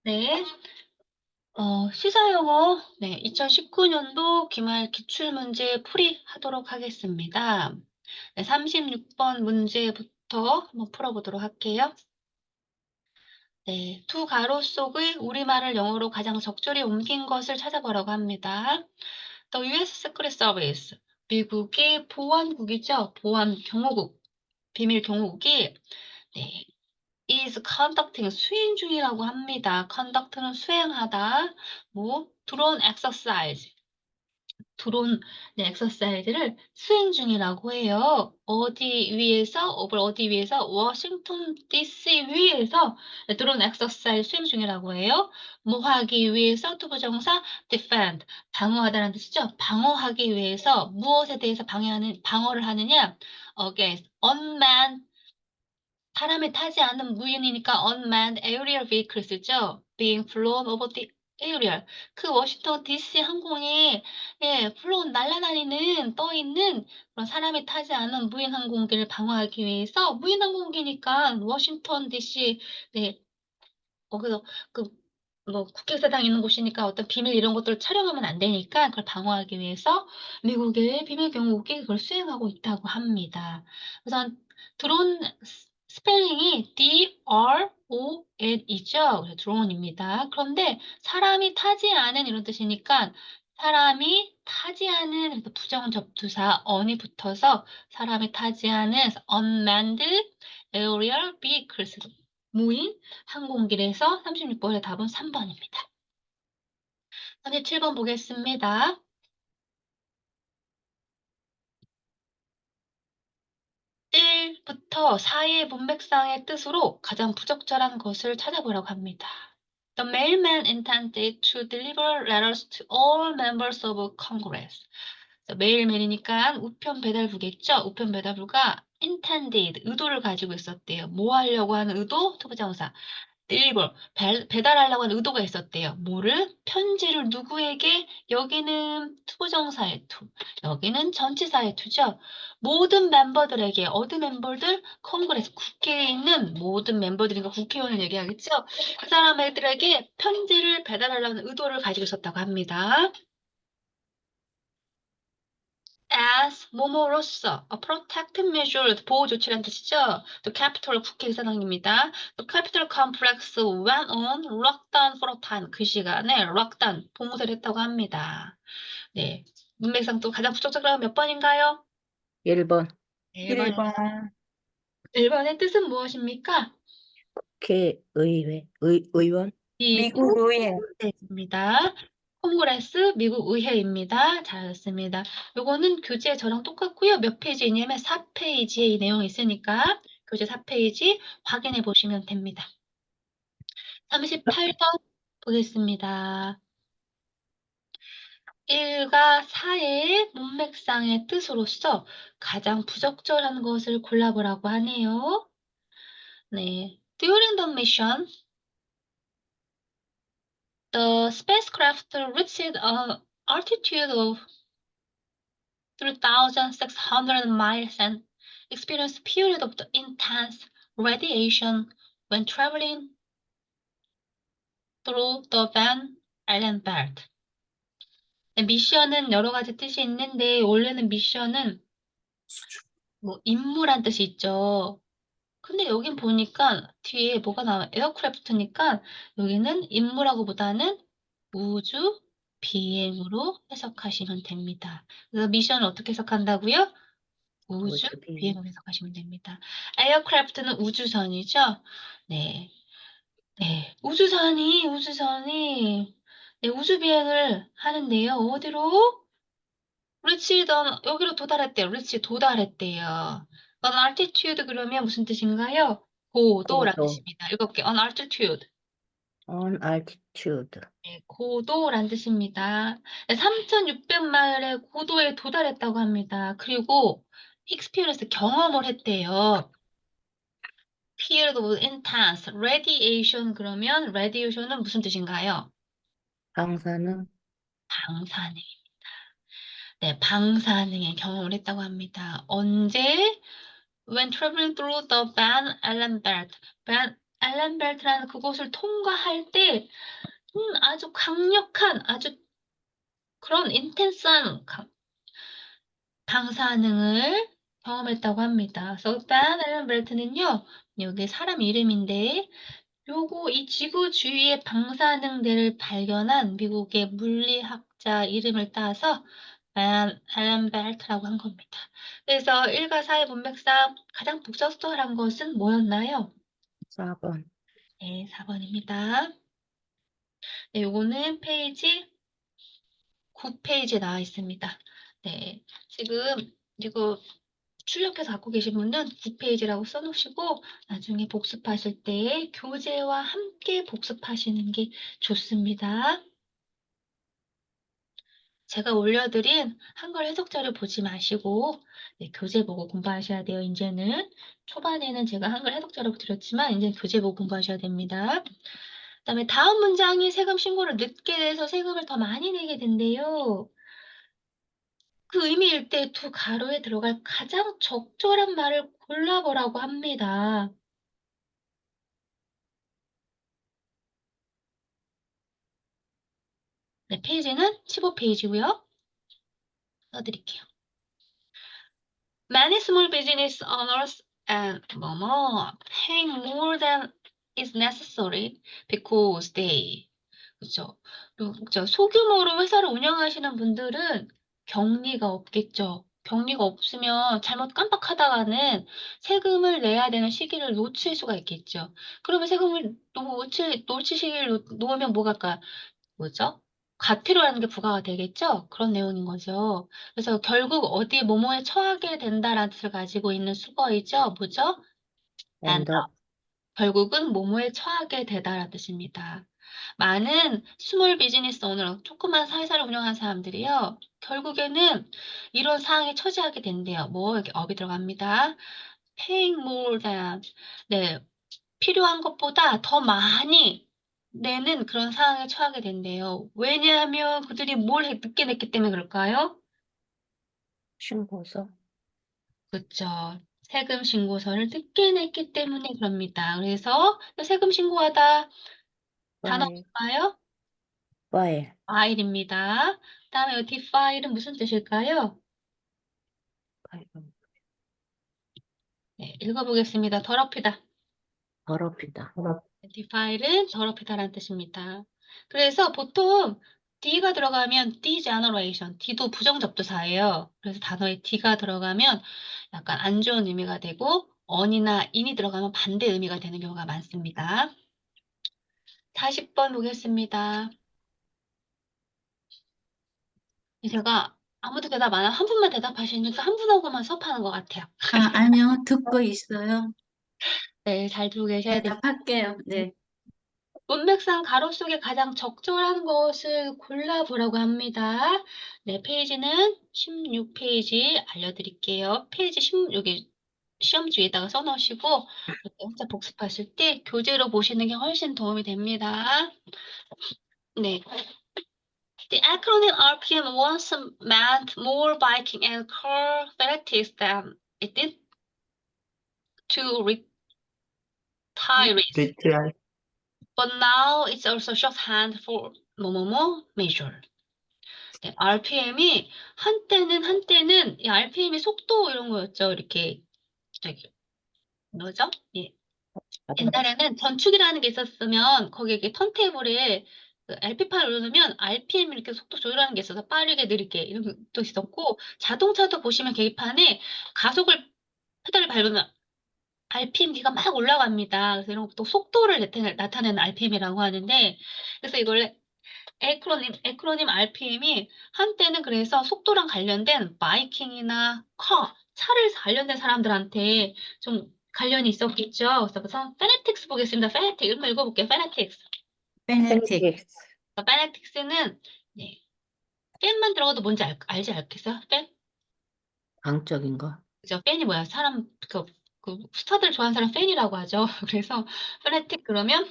네. 시사영어, 네, 2019년도 기말 기출문제 풀이하도록 하겠습니다. 네, 36번 문제부터 한번 풀어보도록 할게요. 네, 두 가로 속의 우리말을 영어로 가장 적절히 옮긴 것을 찾아보라고 합니다. The U.S. Secret Service, 미국의 보안국이죠. 보안 경호국, 비밀 경호국이 네, is conducting 수행 중이라고 합니다. conduct는 수행하다. 뭐 drone exercise, 드론 네, 엑서사이즈를 수행 중이라고 해요. 어디 위에서 어디 위에서 워싱턴 DC 위에서 네, 드론 엑서사이즈 수행 중이라고 해요. 뭐 하기 위해서 투부정사 defend 방어하다라는 뜻이죠. 방어하기 위해서 무엇에 대해서 방어를 하느냐 against unmanned 사람이 타지 않은 무인이니까 unmanned aerial vehicles죠. being flown over the aerial. 그 워싱턴 DC 항공에 flown 날아다니는 떠 있는 그런 사람이 타지 않은 무인 항공기를 방어하기 위해서 무인 항공기니까 워싱턴 DC 네 거기서 그 뭐 국회의사당 있는 곳이니까 어떤 비밀 이런 것들을 촬영하면 안 되니까 그걸 방어하기 위해서 미국의 비밀 경호국이 그걸 수행하고 있다고 합니다. 그래서 드론 스펠링이 D-R-O-N이죠. 그래서 드론입니다. 그런데 사람이 타지 않은 이런 뜻이니까 사람이 타지 않은 그래서 부정 접두사 on이 붙어서 사람이 타지 않은 unmanned aerial vehicles 무인 항공기에서 36번의 답은 3번입니다. 37번 보겠습니다. 1부터 4의 문맥상의 뜻으로 가장 부적절한 것을 찾아보라고 합니다. The mailman intended to deliver letters to all members of Congress. 메일맨이니까 우편 배달부겠죠? 우편 배달부가 intended, 의도를 가지고 있었대요. 뭐 하려고 하는 의도? 투부정사. deliver, 배달하려고 하는 의도가 있었대요. 뭐를? 편지를 누구에게? 여기는 투부정사의 투, 여기는 전치사의 투죠. 모든 멤버들에게, 어디 멤버들? 컨그레스, 국회에 있는 모든 멤버들이니까 국회의원을 얘기하겠죠. 그 사람들에게 편지를 배달하려는 의도를 가지고 있었다고 합니다. as 뭐뭐로서 a protective measure 보호 조치라는 뜻이죠. The Capitol 국회의사당입니다. The Capitol complex went on lockdown for a time. 그 시간에 lockdown 봉쇄를 했다고 합니다. 네, 문맥상 또 가장 부적절한 몇 번인가요? 1번 1번. 1번 1번의 뜻은 무엇입니까? 국회의회 의원 미국 의회 입니다. 콩그레스 미국 의회입니다. 잘했습니다. 요거는 교재 저랑 똑같고요. 몇 페이지냐면 4페이지에 이 내용이 있으니까 교재 4페이지 확인해 보시면 됩니다. 38번 보겠습니다. 1과 4의 문맥상의 뜻으로서 가장 부적절한 것을 골라보라고 하네요. 네. During the mission, the spacecraft reached an altitude of 3,600 miles and experienced period of the intense radiation when traveling through the Van Allen belt. 미션은 여러 가지 뜻이 있는데 원래는 미션은 뭐 임무란 뜻이 있죠. 근데 여긴 보니까 뒤에 뭐가 나와요? 에어크래프트니까 여기는 임무라고보다는 우주 비행으로 해석하시면 됩니다. 그래서 미션을 어떻게 해석한다고요? 우주 우주 비행. 비행으로 해석하시면 됩니다. 에어크래프트는 우주선이죠? 네. 네. 우주선이 네, 우주 비행을 하는데요. 어디로? 리치던 여기로 도달했대요. 리치 도달했대요. on altitude 그러면 무슨 뜻인가요? 고도란 고도 뜻입니다. 읽어볼게요. on altitude. on altitude 네, 고도란 뜻입니다. 3,600마일의 고도에 도달했다고 합니다. 그리고 experience 경험을 했대요. period of intense radiation 그러면 radiation은 무슨 뜻인가요? 방사능 방사능. 네, 방사능의 경험을 했다고 합니다. 언제? When traveling through the Van Allen belt. 알렌벨트라는 그곳을 통과할 때 아주 강력한 아주 그런 인텐스한 방사능을 경험했다고 합니다. 그래서 일단 알렌벨트는요. 여기 사람 이름인데 요거 이 지구 주위의 방사능들을 발견한 미국의 물리학자 이름을 따서 알렌 벨트라고 한 겁니다. 그래서 일과 사의 문맥상 가장 북적스러운 것은 뭐였나요? 4번. 네, 4번입니다. 네, 요거는 페이지 9페이지에 나와 있습니다. 네, 지금 이거 출력해서 갖고 계신 분은 9페이지라고 써놓으시고 나중에 복습하실 때 교재와 함께 복습하시는 게 좋습니다. 제가 올려드린 한글 해석 자료 보지 마시고 네, 교재 보고 공부하셔야 돼요. 이제는 초반에는 제가 한글 해석 자료 드렸지만 이제 교재 보고 공부하셔야 됩니다. 그다음에 다음 문장이 세금 신고를 늦게 내서 세금을 더 많이 내게 된대요. 그 의미일 때 두 가로에 들어갈 가장 적절한 말을 골라보라고 합니다. 네, 페이지는 15페이지고요. 써드릴게요. Many small business owners and 뭐뭐 paying more than is necessary because they 그죠? 그죠? 소규모로 회사를 운영하시는 분들은 경리가 없겠죠. 경리가 없으면 잘못 깜빡하다가는 세금을 내야 되는 시기를 놓칠 수가 있겠죠. 그러면 세금을 놓칠 시기를 놓으면 뭐가 할까? 뭐죠? 과태료라는 게 부과가 되겠죠? 그런 내용인 거죠. 그래서 결국 어디 뭐뭐에 처하게 된다라는 뜻을 가지고 있는 수거이죠. 뭐죠? and end up. 결국은 뭐뭐에 처하게 되다라는 뜻입니다. 많은 스몰 비즈니스 오너, 조그만 사회사를 운영하는 사람들이요. 결국에는 이런 상황에 처지하게 된대요. 뭐 이렇게 업이 들어갑니다. paying more than 네, 필요한 것보다 더 많이 내는 그런 상황에 처하게 된대요. 왜냐하면 그들이 늦게 냈기 때문에 그럴까요? 신고서. 그렇죠. 세금 신고서를 늦게 냈기 때문에 그럽니다. 그래서 세금 신고하다 단어 file. 뭘까요? file. file입니다. 그다음에 이 defile은 무슨 뜻일까요? file. 네, 읽어보겠습니다. 더럽히다. 더럽히다. defile은 더럽히다라는 뜻입니다. 그래서 보통 D가 들어가면 degeneration, D도 부정접두사예요. 그래서 단어에 D가 들어가면 약간 안 좋은 의미가 되고 on이나 in이 들어가면 반대 의미가 되는 경우가 많습니다. 40번 보겠습니다. 제가 아무도 대답 안 하고 한 분만 대답하시니까 한 분하고만 수업하는 것 같아요. 아니요, 듣고 있어요. 네, 잘 듣고 계셔야 됩니다. 대답할게요. 네. 문맥상 가로 속에 가장 적절한 것을 골라보라고 합니다. 네, 페이지는 16페이지 알려드릴게요. 페이지 16에 시험지에다가 써놓으시고 혼자 복습하실 때 교재로 보시는 게 훨씬 도움이 됩니다. 네. The acronym RPM once meant more biking and car fatalities than it did to retirees. retire. But now it's also shorthand for 뭐뭐뭐 measure. 네, RPM이 한때는 이 RPM이 속도 이런 거였죠. 이렇게 저기 뭐죠? 예. 옛날에는 전축이라는 게 있었으면 거기에 이렇게 턴테이블에 그 LP8 누르면 RPM 이렇게 속도 조절하는 게 있어서 빠르게 느리게 이런 것도 있었고 자동차도 보시면 계기판에 가속을 페달을 밟으면 RPM 기가 막 올라갑니다. 그래서 이런 것도 속도를 나타내는 RPM이라고 하는데 그래서 이걸 에크로님 RPM이 한때는 그래서 속도랑 관련된 바이킹이나 차를 관련된 사람들한테 좀 관련이 있었겠죠. 그래서 우선 페네틱스 보겠습니다. 페네틱 한번 읽어볼게요. 페네틱스. 페네틱. 펜틱스. 페네틱스는 네, 팬만 들어가도 뭔지 알지 않겠어요? 팬? 강적인 거. 그죠? 팬이 뭐야? 사람 그 스타들 좋아하는 사람 팬이라고 하죠. 그래서 페네틱 그러면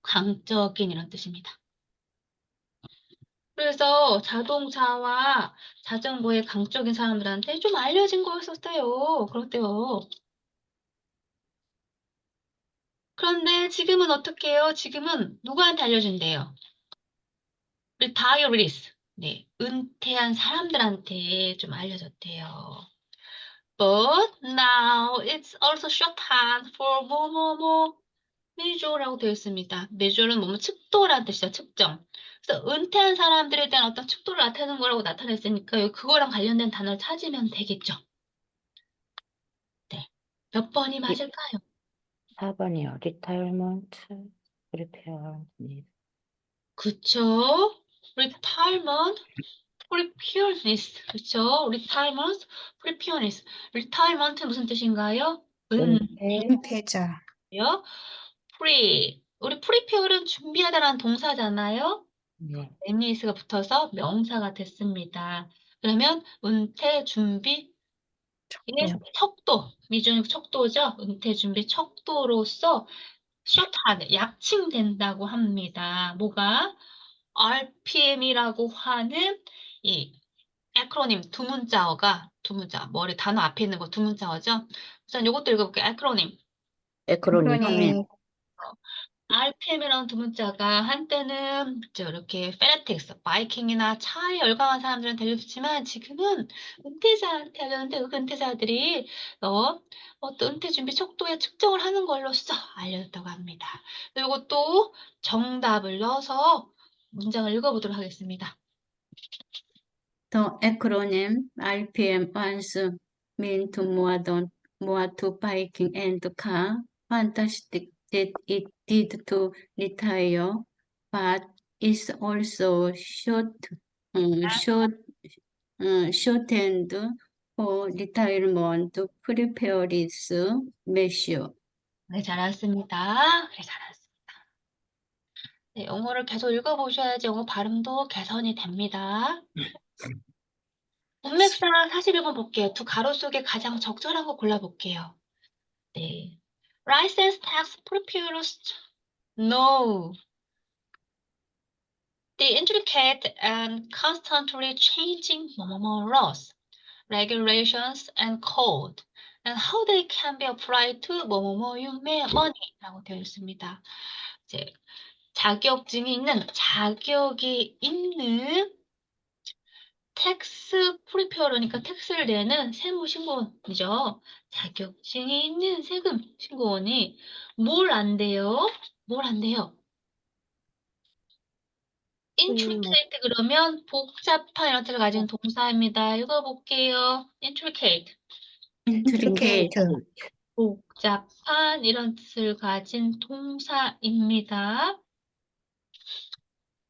광적인 이런 뜻입니다. 그래서 자동차와 자전거의 강적인 사람들한테 좀 알려진 거였었어요. 그렇대요. 그런데 지금은 어떻게 해요? 지금은 누구한테 알려준대요? retirees. 네, 은퇴한 사람들한테 좀 알려졌대요. But now it's also shorthand for 뭐뭐뭐 measure라고 되어 있습니다. measure는 뭐뭐 측도라는 뜻이죠. 측정. 그래서 은퇴한 사람들에 대한 어떤 측도를 나타내는 거라고 나타냈으니까 여기 그거랑 관련된 단어를 찾으면 되겠죠. 네. 몇 번이 맞을까요? 4번이요. retirement, prepare, need. 그쵸? retirement, preparedness. 그쵸? retirement, preparedness. retirement 무슨 뜻인가요? 은퇴, 은퇴자. 은퇴요. pre. 우리 prepare은 준비하다라는 동사잖아요. 네. readiness가 붙어서 명사가 됐습니다. 그러면 은퇴 준비 의 척도, 미중 척도죠. 은퇴 준비 척도로서 shorthand, 약칭된다고 합니다. 뭐가? RPM이라고 하는 이 에크로님 두 문자어가 머리 단어 앞에 있는 거 두 문자어죠. 우선 요것도 읽어볼게요. 에크로님. 에크로님. 그러니 RPM이라는 두 문자가 한때는 이렇게 페네틱스, 바이킹이나 차에 열광한 사람들은 알려줬지만 지금은 은퇴자한테 알려는데 그 은퇴자들이 어떤 은퇴 준비 척도에 측정을 하는 걸로써 알려졌다고 합니다. 이것도 정답을 넣어서 문장을 읽어보도록 하겠습니다. The acronym RPM once mean to more to biking and car. Fantastic that it did to retire, but it's also shortened for retirement preparedness measure. 네, 잘하셨습니다. 네, 잘하셨습니다. 네, 영어를 계속 읽어보셔야지 영어 발음도 개선이 됩니다. 문맥상 41번 볼게요. 두 가로 속에 가장 적절한 거 골라볼게요. 네. License tax preparers know the intricate and constantly changing 뭐뭐뭐 laws, regulations, and code, and how they can be applied to 뭐뭐뭐 money라고 되어 있습니다. 이제 자격이 있는 텍스 프리페어러니까 텍스를 내는 세무신고원이죠. 자격증이 있는 세금 신고원이 뭘 안 돼요? 뭘 안 돼요? intricate 그러면 복잡한 이런 뜻을 가진 동사입니다. 읽어볼게요. intricate. Intricate. 복잡한 이런 뜻을 가진 동사입니다.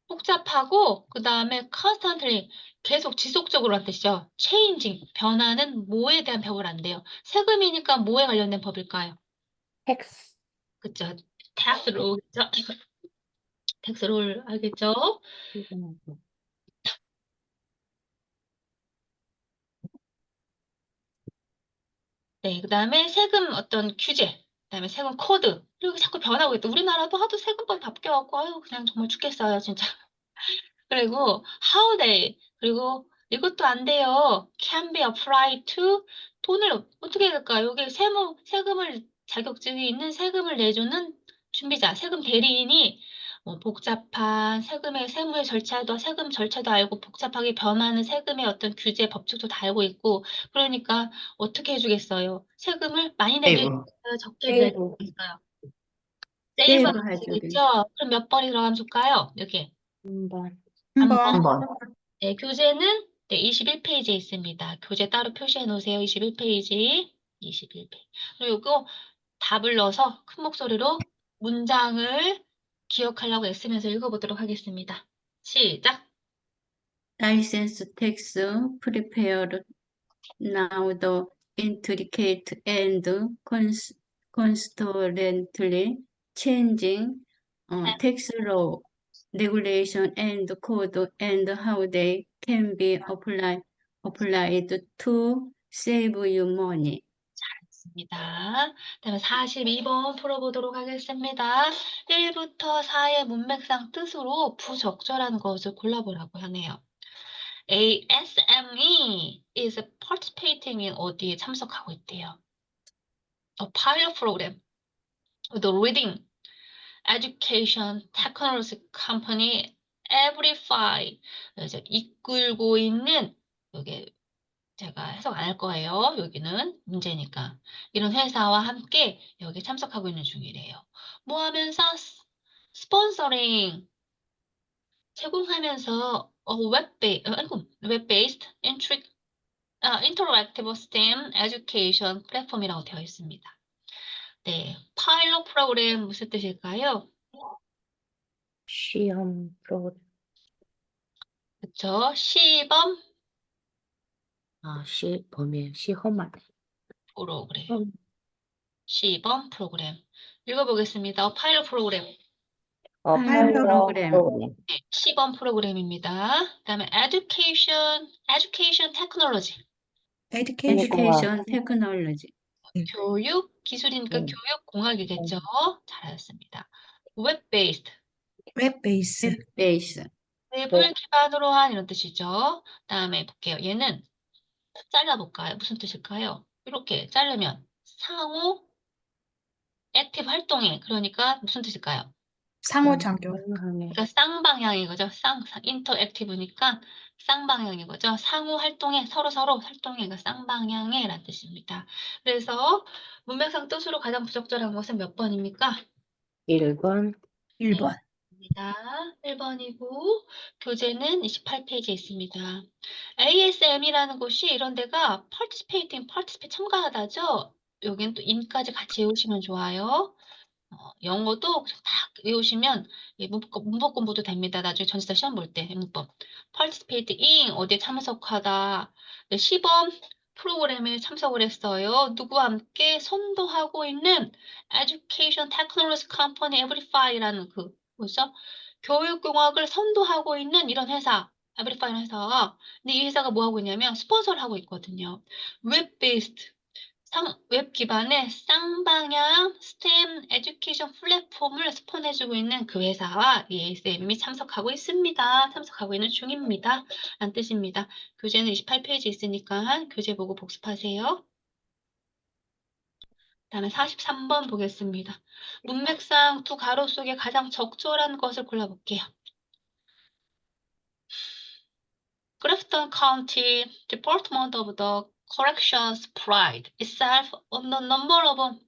복잡하고 그 다음에 constantly 계속 지속적으로 한 뜻이죠. changing 변하는 뭐에 대한 배울 안 돼요. 세금이니까 뭐에 관련된 법일까요? 텍스. 그쵸? tax law겠죠? tax law 알겠죠? 네, 그 다음에 세금 어떤 규제, 그 다음에 세금 코드, 그리고 자꾸 변하고 있다. 우리나라도 하도 세금법 바뀌어갖고, 아유, 그냥 정말 죽겠어요, 진짜. 그리고 how they, 그리고 이것도 안 돼요. can be applied to, 돈을 어떻게 해야 될까요? 여기 세금을, 자격증이 있는 세금을 내주는 준비자, 세금 대리인이 복잡한 세금의 절차도, 세금 절차도 알고 복잡하게 변하는 세금의 어떤 규제, 법칙도 다 알고 있고, 그러니까 어떻게 해주겠어요? 세금을 많이 내주겠어요? 적게 내주겠어요? 세이브가 세이브 해주기. 되겠죠? 그럼 몇 번이 들어가면 좋을까요? 여기. 한번. 한 한번 번. 네, 교재는 21페이지에 있습니다. 교재 따로 표시해 놓으세요. 21페이지. 21페이지. 그리고 이거 답을 넣어서 큰 목소리로 문장을 기억하려고 애쓰면서 읽어보도록 하겠습니다. 시작! License tax prepared now the intricate and constantly changing tax law, regulation, and code, and how they can be applied to save you money. 입니다. 다음에 42번 풀어보도록 하겠습니다. 1부터 4의 문맥상 뜻으로 부적절한 것을 골라보라고 하네요. A SME is participating in 어디에 참석하고 있대요. A pilot program. the leading education technology company Everify 이제 이끌고 있는 여기 제가 해석 안 할 거예요. 여기는 문제니까. 이런 회사와 함께 여기 참석하고 있는 중이래요. 뭐 하면서 스폰서링 제공하면서 웹-based interactive STEM education 플랫폼이라고 되어 있습니다. 네, 파일럿 프로그램 무슨 뜻일까요? 시험 프로그램. 그쵸? 시범 범위에 시험할. 프로그램. 음. 시범 프로그램. 읽어보겠습니다. 파일럿 프로그램. 파일럿 파일럿 프로그램. 프로그램. 네, 시범 프로그램입니다. 그다음에 education technology. Education Technology. 교육 기술이니까 음. 교육 공학이겠죠. 잘하셨습니다. 웹-based. 웹-베이스, Web-based. 웹을 기반으로 한 이런 뜻이죠. 다음에 볼게요. 얘는 잘라볼까요? 무슨 뜻일까요? 이렇게 자르면 상호 액티브 활동에 그러니까 무슨 뜻일까요? 상호작용, 그러니까 쌍방향인 거죠. 인터액티브니까 쌍방향인 거죠. 상호 활동에 서로 활동에 그러니까 쌍방향에라는 뜻입니다. 그래서 문맥상 뜻으로 가장 부적절한 것은 몇 번입니까? 1번. 1번. 입니다. 1번이고 교재는 28페이지에 있습니다. ASM이라는 곳이 이런 데가 participate 참가하다죠. 여기는 또 in까지 같이 외우시면 좋아요. 영어도 딱 외우시면 문법 공부도 됩니다. 나중에 전치사 시험 볼 때 문법. participate in 어디에 참석하다. 네, 시범 프로그램에 참석을 했어요. 누구와 함께 선도하고 있는 Education Technology Company Everify라는 뭐죠? 교육공학을 선도하고 있는 이런 회사. 에브리파이라는 회사가. 근데 이 회사가 뭐 하고 있냐면 스폰서를 하고 있거든요. 웹-베이스드 웹 기반의 쌍방향 STEM 에듀케이션 플랫폼을 스폰해주고 있는 그 회사와 이 ASM이 참석하고 있습니다. 참석하고 있는 중입니다. 라는 뜻입니다. 교재는 28페이지 있으니까 교재 보고 복습하세요. 다음에 43번 보겠습니다. 문맥상 두 가로 속에 가장 적절한 것을 골라볼게요. Grafton County Department of the Corrections pride itself on the number of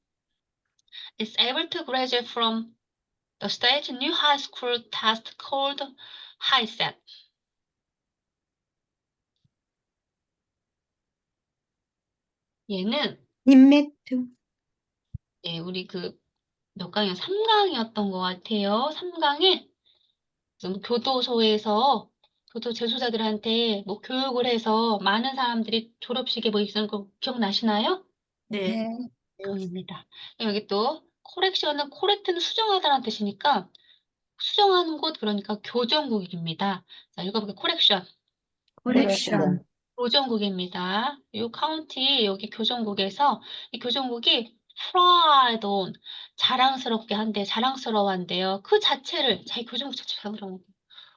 is able to graduate from the state new high school test called HiSET. 얘는 인맥트, 우리 몇 강이야? 3강이었던 것 같아요. 3강에 교도소에서 교도 재소자들한테 뭐 교육을 해서 많은 사람들이 졸업식에 뭐 있는 거 기억나시나요? 네. 네, 내용입니다. 여기 또 코렉션은 코렉트는 수정하다라는 뜻이니까 수정하는 곳 그러니까 교정국입니다. 자, 읽어볼게요. 코렉션. 코렉션, 교정국입니다. 이 카운티 여기 교정국에서 이 교정국이 pride on 자랑스럽게 한대 자랑스러워한대요. 그 자체를 자기 교정국 자체를 자랑스러워.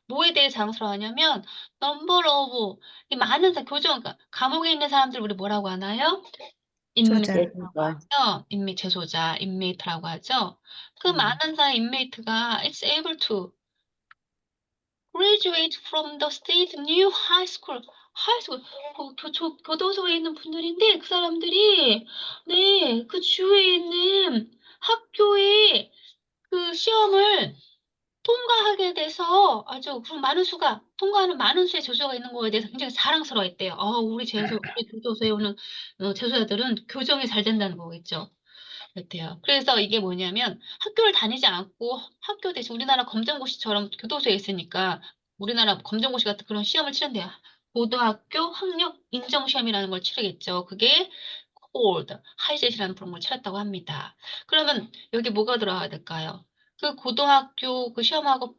뭐에 대해 자랑스러워하냐면 number of 이 많은 교정 그러니까 감옥에 있는 사람들 우리 뭐라고 하나요? 조자, 인메이트라고 하죠. 인메이트 재소자 인메이트라고 하죠. 그 많은 사람 인메이트가 it's able to graduate from the state new high school. 교도소에 있는 분들인데 그 사람들이 네, 그 주위에 있는 학교에 그 시험을 통과하게 돼서 아주 그 많은 수가 통과하는 많은 수의 재수가 있는 거에 대해서 굉장히 자랑스러워했대요. 우리 교도소에 오는 재수자들은 교정이 잘 된다는 거겠죠. 그렇대요. 그래서 이게 뭐냐면 학교를 다니지 않고 학교 대신 우리나라 검정고시처럼 교도소에 있으니까 우리나라 검정고시 같은 그런 시험을 치른대요. 고등학교 학력 인정시험이라는 걸 치르겠죠. 그게 called 하이젯이라는 그런 걸 치렀다고 합니다. 그러면 여기 뭐가 들어가야 될까요? 그 고등학교 그 시험하고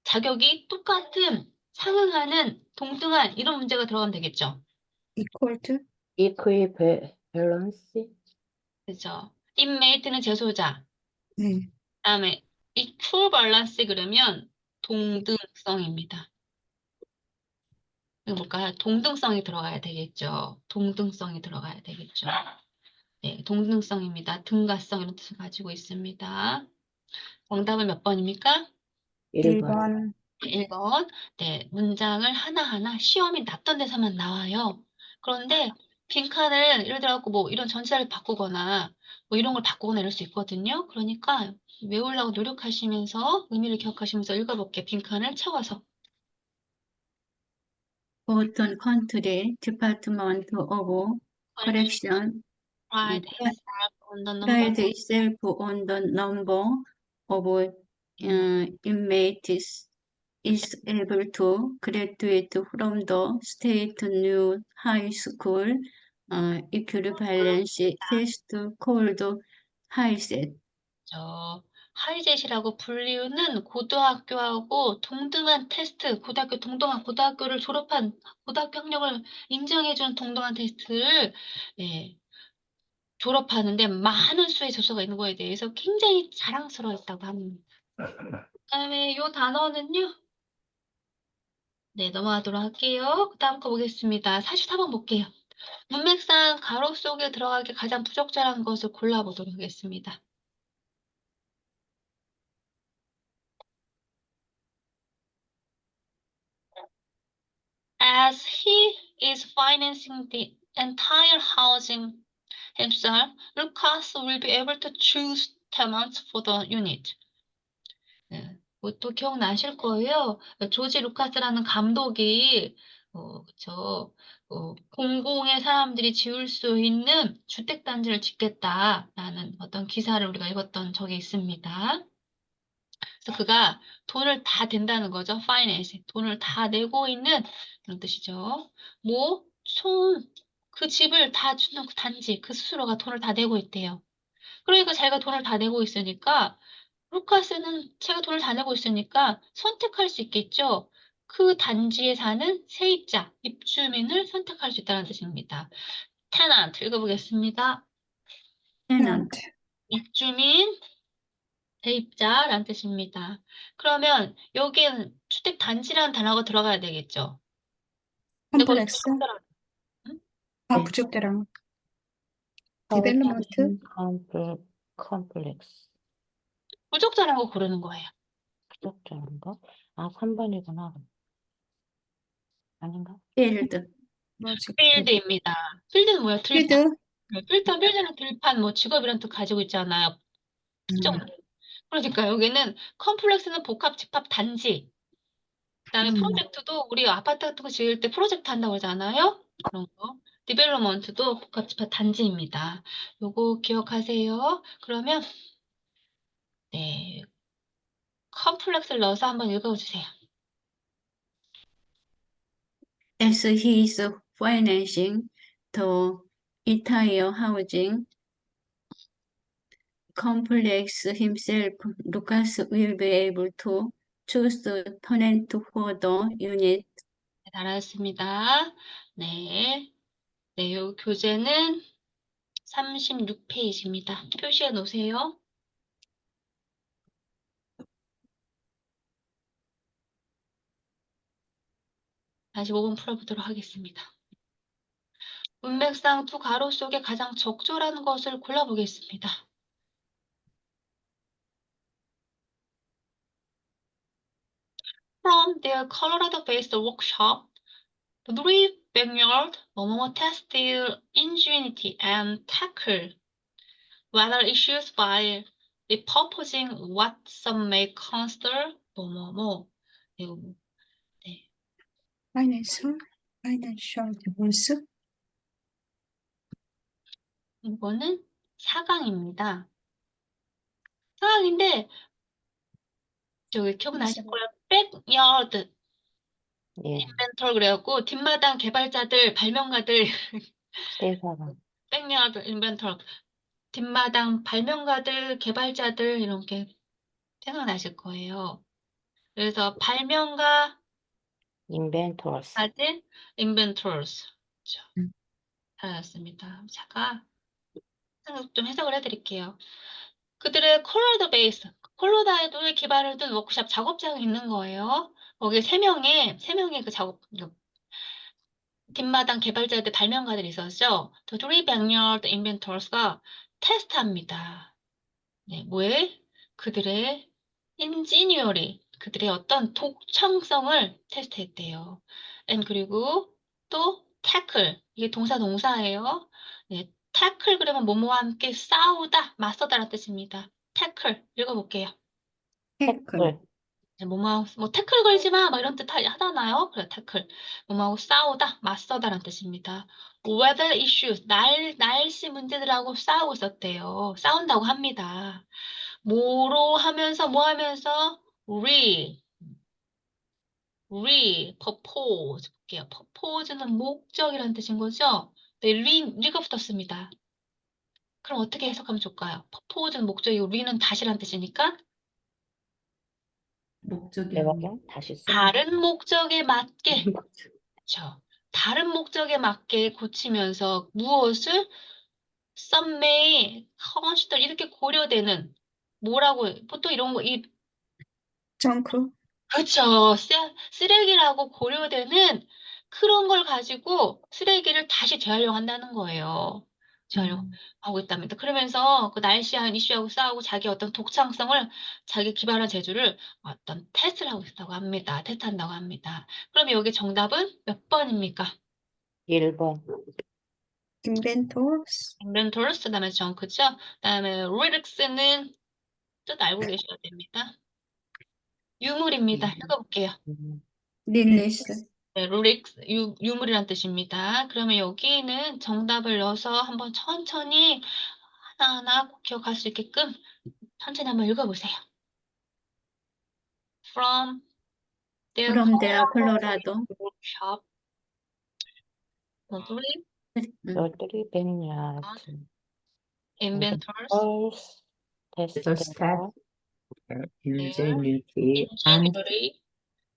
자격이 똑같은 상응하는 동등한 이런 문제가 들어가면 되겠죠. 이퀄트, 이퀴밸런스. 그죠? 인메이트는 재소자. 네, 다음에 equal balance 그러면 동등성입니다. 이거 뭘까요? 동등성이 들어가야 되겠죠. 동등성이 들어가야 되겠죠. 네, 동등성입니다. 등가성 이런 뜻을 가지고 있습니다. 정답은 몇 번입니까? 1번. 1번. 네, 문장을 하나하나 시험이 났던 데서만 나와요. 그런데 빈칸을 예를 들어 뭐 이런 전치사를 바꾸거나 뭐 이런 걸 바꾸거나 이럴 수 있거든요. 그러니까 외우려고 노력하시면서 의미를 기억하시면서 읽어볼게요. 빈칸을 채워서. Boston Country Department of Correction Pride pride itself on the number itself on the number of inmates is able to graduate from the state new high school equivalence test called HiSET. 하이젯이라고 불리우는 고등학교하고 동등한 테스트, 고등학교를 졸업한 고등학교 학력을 인정해주는 동등한 테스트를 예, 졸업하는데 많은 수의 저서가 있는 거에 대해서 굉장히 자랑스러웠다고 합니다. 그다음에 이 단어는요. 네, 넘어가도록 할게요. 그 다음 거 보겠습니다. 44번 볼게요. 문맥상 가로 속에 들어가기 가장 부적절한 것을 골라보도록 하겠습니다. As he is financing the entire housing himself, Lucas will be able to choose tenants for the unit. 네, 또 기억나실 거예요. 조지 루카스라는 감독이 그쵸. 공공의 사람들이 지을 수 있는 주택단지를 짓겠다라는 어떤 기사를 우리가 읽었던 적이 있습니다. 그래서 그가 돈을 다 댄다는 거죠. finance. 돈을 다 내고 있는 그런 뜻이죠. 그 집을 다 주는 그 단지, 그 스스로가 돈을 다 내고 있대요. 그러니까 자기가 돈을 다 내고 있으니까 루카스는 제가 돈을 다 내고 있으니까 선택할 수 있겠죠. 그 단지에 사는 세입자, 입주민을 선택할 수 있다는 뜻입니다. tenant 읽어보겠습니다. tenant. 입주민, 세입자라는 뜻입니다. 그러면 여기엔 주택 단지라는 단어가 들어가야 되겠죠. 근데 거기 컴플렉스. 응? 아, 네. 부족대랑. 디벨로먼트. 컴플렉스. 부적절하고 고르는 거예요. 부적절한 거? 아, 3번이구나. 아닌가? field. 로직. 필드입니다. 필드는 뭐야? 들판. 필드. 필드는 들판, 뭐 직업이란 뜻 가지고 있잖아요. 특정. 그러니까 여기는 컴플렉스는 복합 집합 단지. 그다음에 프로젝트도 우리 아파트 같은 거 지을 때 프로젝트 한다고 하잖아요. 그런 거. 디벨로먼트도 복합 집합 단지입니다. 요거 기억하세요. 그러면 네. 컴플렉스를 넣어서 한번 읽어주세요. As he is financing the entire housing complex himself, Lucas will be able to choose the tenant for the unit. 네, 잘하셨습니다. 네. 네, 요 교재는 36페이지입니다. 표시해 놓으세요. 다시 5번 풀어보도록 하겠습니다. 문맥상 두 가로 속에 가장 적절한 것을 골라보겠습니다. From their Colorado-based workshop, Louis Backyard, 뭐뭐뭐 tested ingenuity and tackle weather issues by repurposing what some may consider 뭐뭐뭐. 이거 뭐, 네. 파이낸셜 디볼스. 이거는 4강입니다. 4강인데 저기 기억나실 거예요. 백야드 예. 인벤터 그래갖고 뒷마당 개발자들, 발명가들 세사람. 백야드 인벤터 뒷마당 발명가들, 개발자들 이렇게 생각나실 거예요. 그래서 발명가 인벤토스. 가진 inventors. 잘했습니다. 제가 좀 해석을 해드릴게요. 그들의 콜로라도 베이스, 콜로라도에 기반을 둔 워크샵 작업장이 있는 거예요. 거기 세 명의 그 작업, 뒷마당 개발자들 발명가들이 있었죠. The three backyard inventors가 테스트합니다. 네, 뭐에? 그들의 인지니어리, 그들의 어떤 독창성을 테스트했대요. and 그리고 또 tackle, 이게 동사예요. 네, tackle 그러면 뭐뭐와 함께 싸우다, 맞서다라는 뜻입니다. tackle 읽어볼게요. 태클, 태클, 이제 뭐뭐 뭐 태클 걸지 마, 막 이런 뜻 하잖아요. 그래 태클. 뭐뭐하고 싸우다, 맞서다라는 뜻입니다. weather issues, 날씨 문제들하고 싸우고 있었대요. 싸운다고 합니다. 뭐로 하면서 뭐 하면서 purpose 볼게요. purpose는 목적이라는 뜻인 거죠. 네, 리가 붙었습니다. 그럼 어떻게 해석하면 좋을까요? purpose는 목적이고 re는 다시라는 뜻이니까 대박이야. 다시 쓰면 다른 목적에 맞게 그렇죠. 다른 목적에 맞게 고치면서 무엇을 some may consider 이렇게 고려되는 뭐라고 보통 이런 거 정크. 그렇죠. 쓰레기라고 고려되는 그런 걸 가지고 쓰레기를 다시 재활용한다는 거예요. 재활용하고 있답니다. 그러면서 그 날씨한 이슈하고 싸우고 자기 어떤 독창성을 자기 기발한 재주를 어떤 테스트를 하고 있다고 합니다. 테스트한다고 합니다. 그럼 여기 정답은 몇 번입니까? 1번. inventors. inventors, 그다음에 정크죠. 그다음에 lyrics는 뜻 알고 계셔야 됩니다. 유물입니다. 읽어볼게요. 릴리스, 네, lyrics, 유물이란 뜻입니다. 그러면 여기는 정답을 넣어서 한번 천천히 하나하나 꼭 기억할 수 있게끔 천천히 한번 읽어보세요. From their from their Colorado Colorado, shop, the three The three vineyards, inventors, first tester, test their ingenuity and ingenuity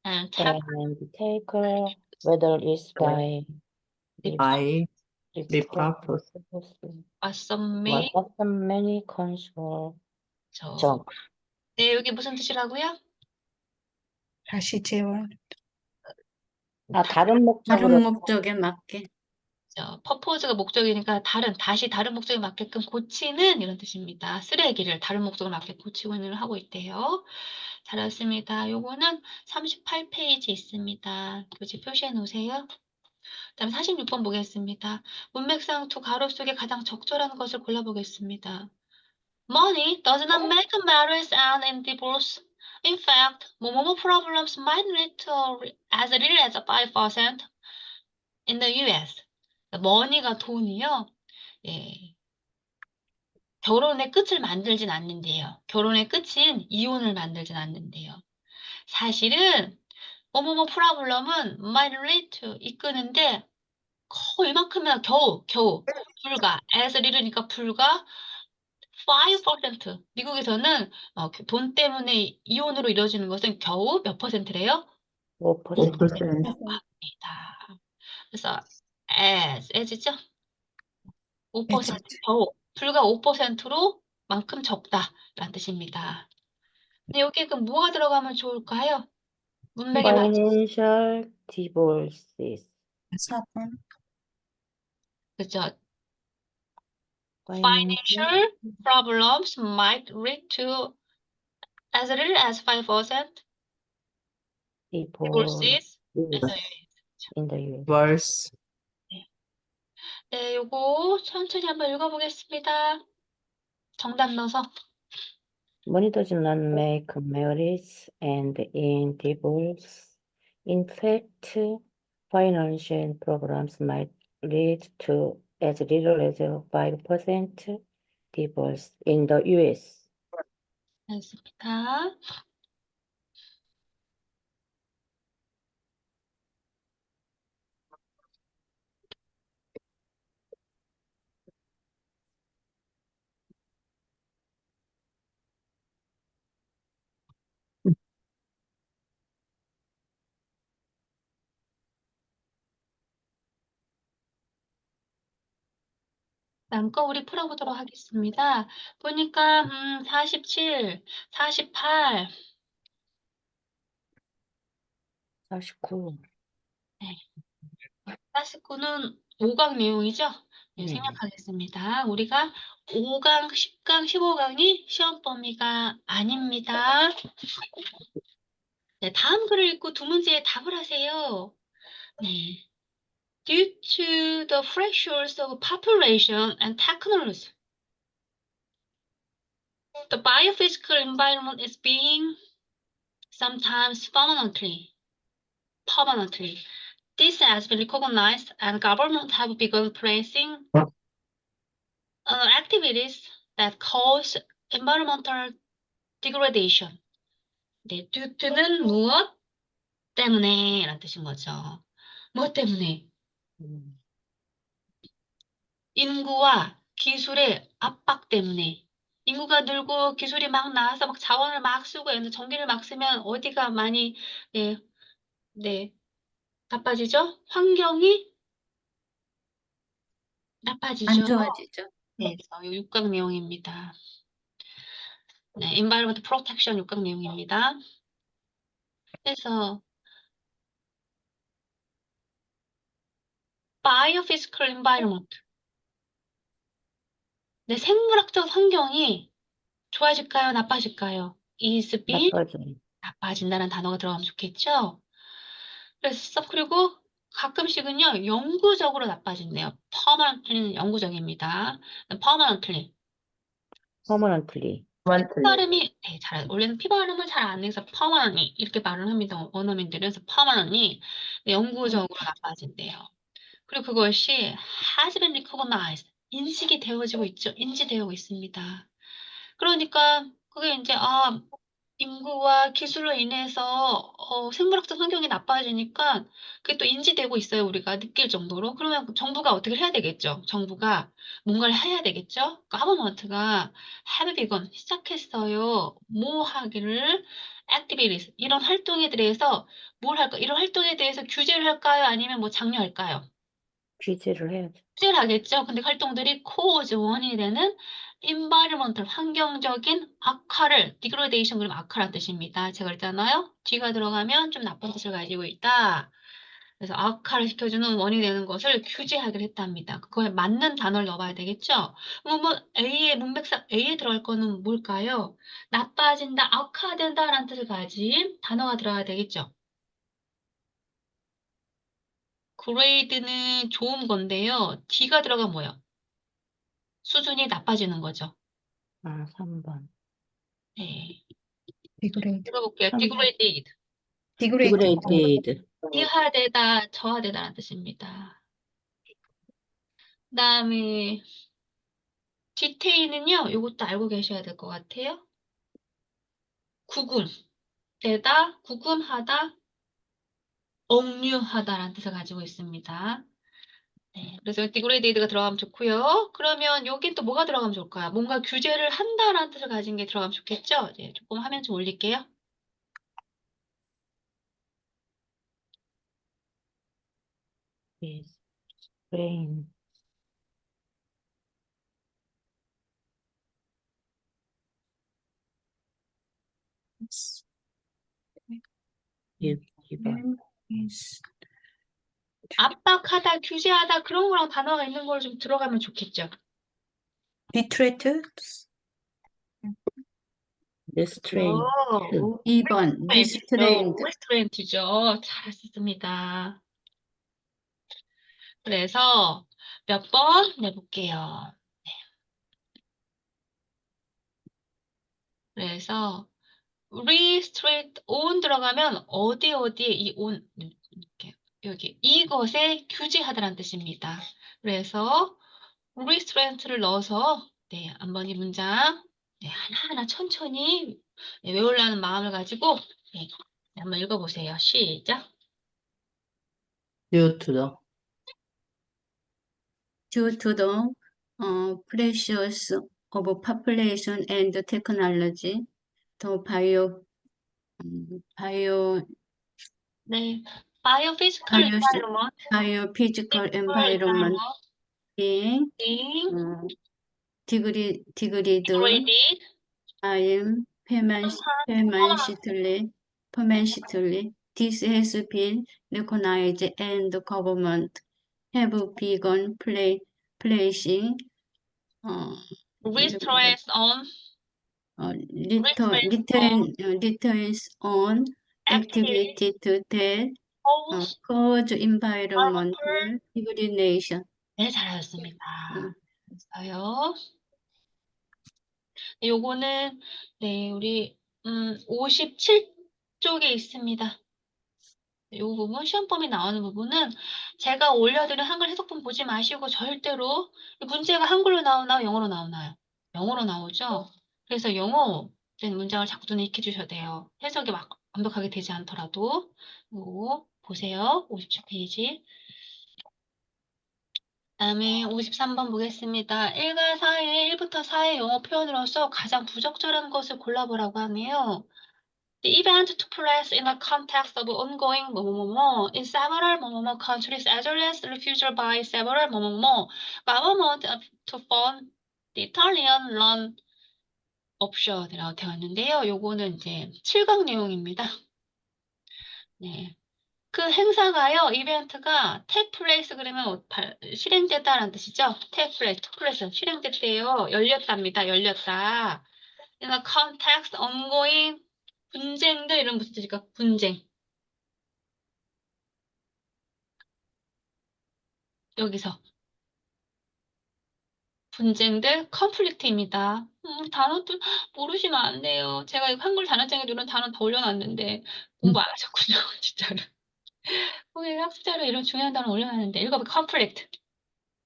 and tech and taker, whether it's by by repurpose, awesome what many console junk. 네, 여기 무슨 뜻이라고요? 다시 재활. 아, 다른 목적으로 다른 목적에 맞게. purpose가 목적이니까 다시 다른 목적에 맞게끔 고치는 이런 뜻입니다. 쓰레기를 다른 목적에 맞게 고치고는 하고 있대요. 잘했습니다. 요거는 38페이지 있습니다. 교재 표시해 놓으세요. 그다음에 46번 보겠습니다. 문맥상 두 가로 속에 가장 적절한 것을 골라보겠습니다. Money does not make marriage and in divorce. In fact, 뭐뭐뭐 problems might lead to as little as 5% in the US. money가 돈이요. 예, 결혼의 끝을 만들진 않는데요. 결혼의 끝인 이혼을 만들진 않는데요. 사실은 뭐뭐뭐 프라블럼은 might lead to 이끄는데 거의 이만큼이나 겨우 불과 as little니까 불과 5%. 미국에서는 돈 때문에 이혼으로 이루어지는 것은 겨우 몇 퍼센트래요? 5%. 5%. 입니다. 그래서 as죠? 5% 에지트. 겨우 불과 5%로 만큼 적다라는 뜻입니다. 근데 여기에 그 뭐가 들어가면 좋을까요? 문맥에 맞 Financial divorces. 4번. 그죠? Financial Financial problems might lead to as little as 5% divorces. in the US. Verse 네, 요거 천천히 한번 읽어보겠습니다. 정답 넣어서. Money does not make marriage and in divorce. In fact, financial problems might lead to as little as 5% divorce in the US. 됐습니다. 다음 거 우리 풀어보도록 하겠습니다. 보니까 47, 48, 49. 타스크는 5강 내용이죠? 네, 네. 생략하겠습니다. 우리가 5강, 10강, 15강이 시험 범위가 아닙니다. 네, 다음 글을 읽고 두 문제에 답을 하세요. 네. Due to the pressures of population and technology, the biophysical environment is being sometimes permanently. This has been recognized and governments have begun placing activities that cause environmental degradation. 네, due to는 무엇 때문에 라는 뜻인 거죠. 무엇 때문에? 음, 인구와 기술의 압박 때문에. 인구가 늘고 기술이 막 나와서 막 자원을 막 쓰고 전기를 막 쓰면 어디가 많이 네, 나빠지죠? 환경이 나빠지죠. 안 좋아지죠. 네, 그래서 이 6강 내용입니다. 네, Environment Protection 6강 내용입니다. 그래서 Biophysical Environment, 네, 생물학적 환경이 좋아질까요? 나빠질까요? is being 나빠져요. 나빠진다는 단어가 들어가면 좋겠죠? 그리고 가끔씩은요, 영구적으로 나빠진대요. permanently는 영구적입니다. permanently. permanently. monthly. 발음이 네, 원래는 피 발음을 잘 안 해서 permanently 이렇게 말을 합니다. 원어민들은. 그래서 permanently 영구적으로 나빠진대요. 그리고 그것이 has been recognized 인식이 되어지고 있죠. 인지되고 있습니다. 그러니까 그게 이제 인구와 기술로 인해서 생물학적 환경이 나빠지니까 그게 또 인지되고 있어요. 우리가 느낄 정도로. 그러면 정부가 어떻게 해야 되겠죠? 정부가 뭔가를 해야 되겠죠? 가버먼트가 have begun 시작했어요. 뭐 하기를 activities 이런 활동에 대해서 뭘 할까? 이런 활동에 대해서 규제를 할까요? 아니면 뭐 장려할까요? 규제를 해야죠. 규제를 하겠죠. 근데 활동들이 cause 원인이 되는 environmental 환경적인 악화를 degradation 그러면 악화란 뜻입니다. 제가 그랬잖아요. 뒤가 들어가면 좀 나쁜 뜻을 가지고 있다. 그래서 악화를 시켜주는 원인이 되는 것을 규제하기로 했답니다. 그거에 맞는 단어를 넣어봐야 되겠죠. 그럼 A의 문맥상 A에 들어갈 거는 뭘까요? 나빠진다, 악화된다라는 뜻을 가진 단어가 들어가야 되겠죠. grade는 좋은 건데요. D가 들어가면 뭐예요? 수준이 나빠지는 거죠. 3번. 네. 디그레이드. 읽어볼게요. 삼 번. degraded. 디그레이드. degraded. 이하되다, 저하되다라는 뜻입니다. 그다음에 detain은요. 이것도 알고 계셔야 될 것 같아요. 구금되다, 구금하다, 억류하다라는 뜻을 가지고 있습니다. 네, 그래서 degrade가 들어가면 좋고요. 그러면 여긴 또 뭐가 들어가면 좋을까요? 뭔가 규제를 한다라는 뜻을 가진 게 들어가면 좋겠죠? 네, 조금 화면 좀 올릴게요. is brain. give is 압박하다, 규제하다 그런 거랑 단어가 있는 걸 좀 들어가면 좋겠죠. detract. restraint. 2번 restrained. restraint죠. 잘하셨습니다. 그래서 몇 번 내볼게요. 네. 그래서 restraint on 들어가면 어디에 이 on 이렇게 여기 이것에 규제하다라는 뜻입니다. 그래서 restraint를 넣어서 네, 한번 이 문장 네, 하나하나 천천히 네, 외우려는 마음을 가지고 네, 한번 읽어보세요. 시작. due to the Due to the pressures of population and technology, the 네, biophysical environment, biophysical environment being degraded degraded, by permanently this has been recognized and the government have begun placing restraints on returns on activities activity that cause cause environmental harmful. degradation. 네, 잘하셨습니다. 음. 됐어요. 네, 요거는 네, 우리 57쪽에 있습니다. 이 부분, 시험범위 나오는 부분은 제가 올려드린 한글 해석본 보지 마시고 절대로 이 문제가 한글로 나오나요? 영어로 나오나요? 영어로 나오죠? 그래서 영어 된 문장을 자꾸 눈에 익혀 주셔야 돼요. 해석이 막 완벽하게 되지 않더라도. 이거 보세요. 57페이지. 그다음에 53번 보겠습니다. 1과 4의 1부터 4의 영어 표현으로서 가장 부적절한 것을 골라보라고 하네요. The event took place in the context of ongoing 뭐뭐뭐뭐 in several 뭐뭐뭐 countries as well as refusal by several 뭐뭐뭐 government to fund the Italian loan option이라고 되어 있는데요. 요거는 이제 7강 내용입니다. 네. 그 행사가요, 이벤트가 take place 그러면 실행됐다라는 뜻이죠. take place, took place, 실행됐대요. 열렸답니다. 열렸다. In the context, ongoing, 분쟁들 이런 무슨 뜻일까? 분쟁. 여기서 분쟁들 conflict입니다. 단어들 모르시면 안 돼요. 제가 한글 단어장에 누른 단어 다 올려놨는데 공부 안 하셨군요. 진짜로. 거기 학습자료 이런 중요한 단어 올려놨는데 읽어봐. conflict.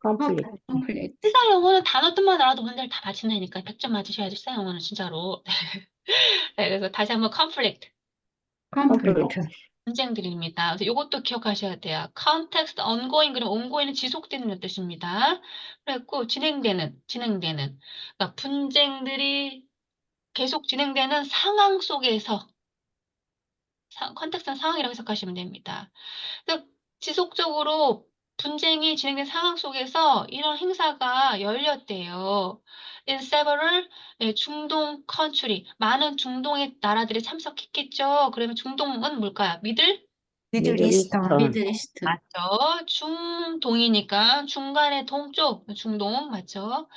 conflict, complete. 회사 영어는 단어 뜻만 알아도 문제를 다 맞춘다니까 100점 맞으셔야지 회사 영어는 진짜로. 네, 그래서 다시 한번 conflict. conflict, 분쟁들입니다. 그래서 이것도 기억하셔야 돼요. context, ongoing, 그리고 ongoing은 지속되는 뜻입니다. 그랬고, 진행되는. 그러니까 분쟁들이 계속 진행되는 상황 속에서, 컨텍스트는 상황이라고 해석하시면 됩니다. 그래서 지속적으로 분쟁이 진행된 상황 속에서 이런 행사가 열렸대요. In several 중동 country, 많은 중동의 나라들이 참석했겠죠. 그러면 중동은 뭘까요? Middle Middle Eastern. Eastern, Middle East. 맞죠? 중동이니까 중간에 동쪽, 중동 맞죠?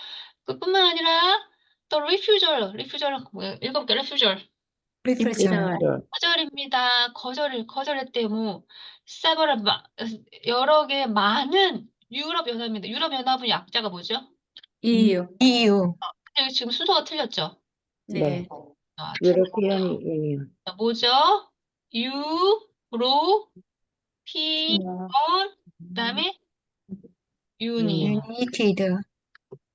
그뿐만 아니라 또 refusal 뭐예요? 읽어볼게요. refusal. refusal. refusal, 거절입니다. 거절했대요. 뭐 several 여러 개 많은 유럽 연합입니다. 유럽 연합은 약자가 뭐죠? EU. EU. 근데 지금 순서가 틀렸죠? 네. 네, 아, European Union, 뭐죠? 유로 피언 그다음에 유니온. United.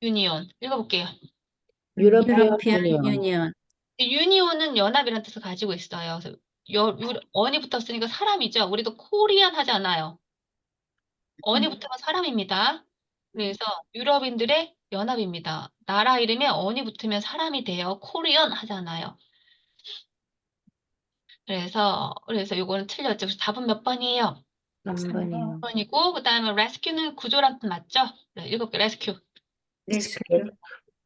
유니온 읽어볼게요. European European Union, Union. 유니온은 연합이라는 뜻을 가지고 있어요. 그래서 언이 붙었으니까 사람이죠. 우리도 코리안 하지 않아요. 언이 붙으면 사람입니다. 그래서 유럽인들의 연합입니다. 나라 이름에 언이 붙으면 사람이 돼요. 코리안 하잖아요. 그래서 요거는 틀렸죠. 그래서 답은 몇 번이에요? 3번이요. 3번이고 그다음에 rescue는 구조란 뜻 맞죠? 네, 7개 rescue. Rescue.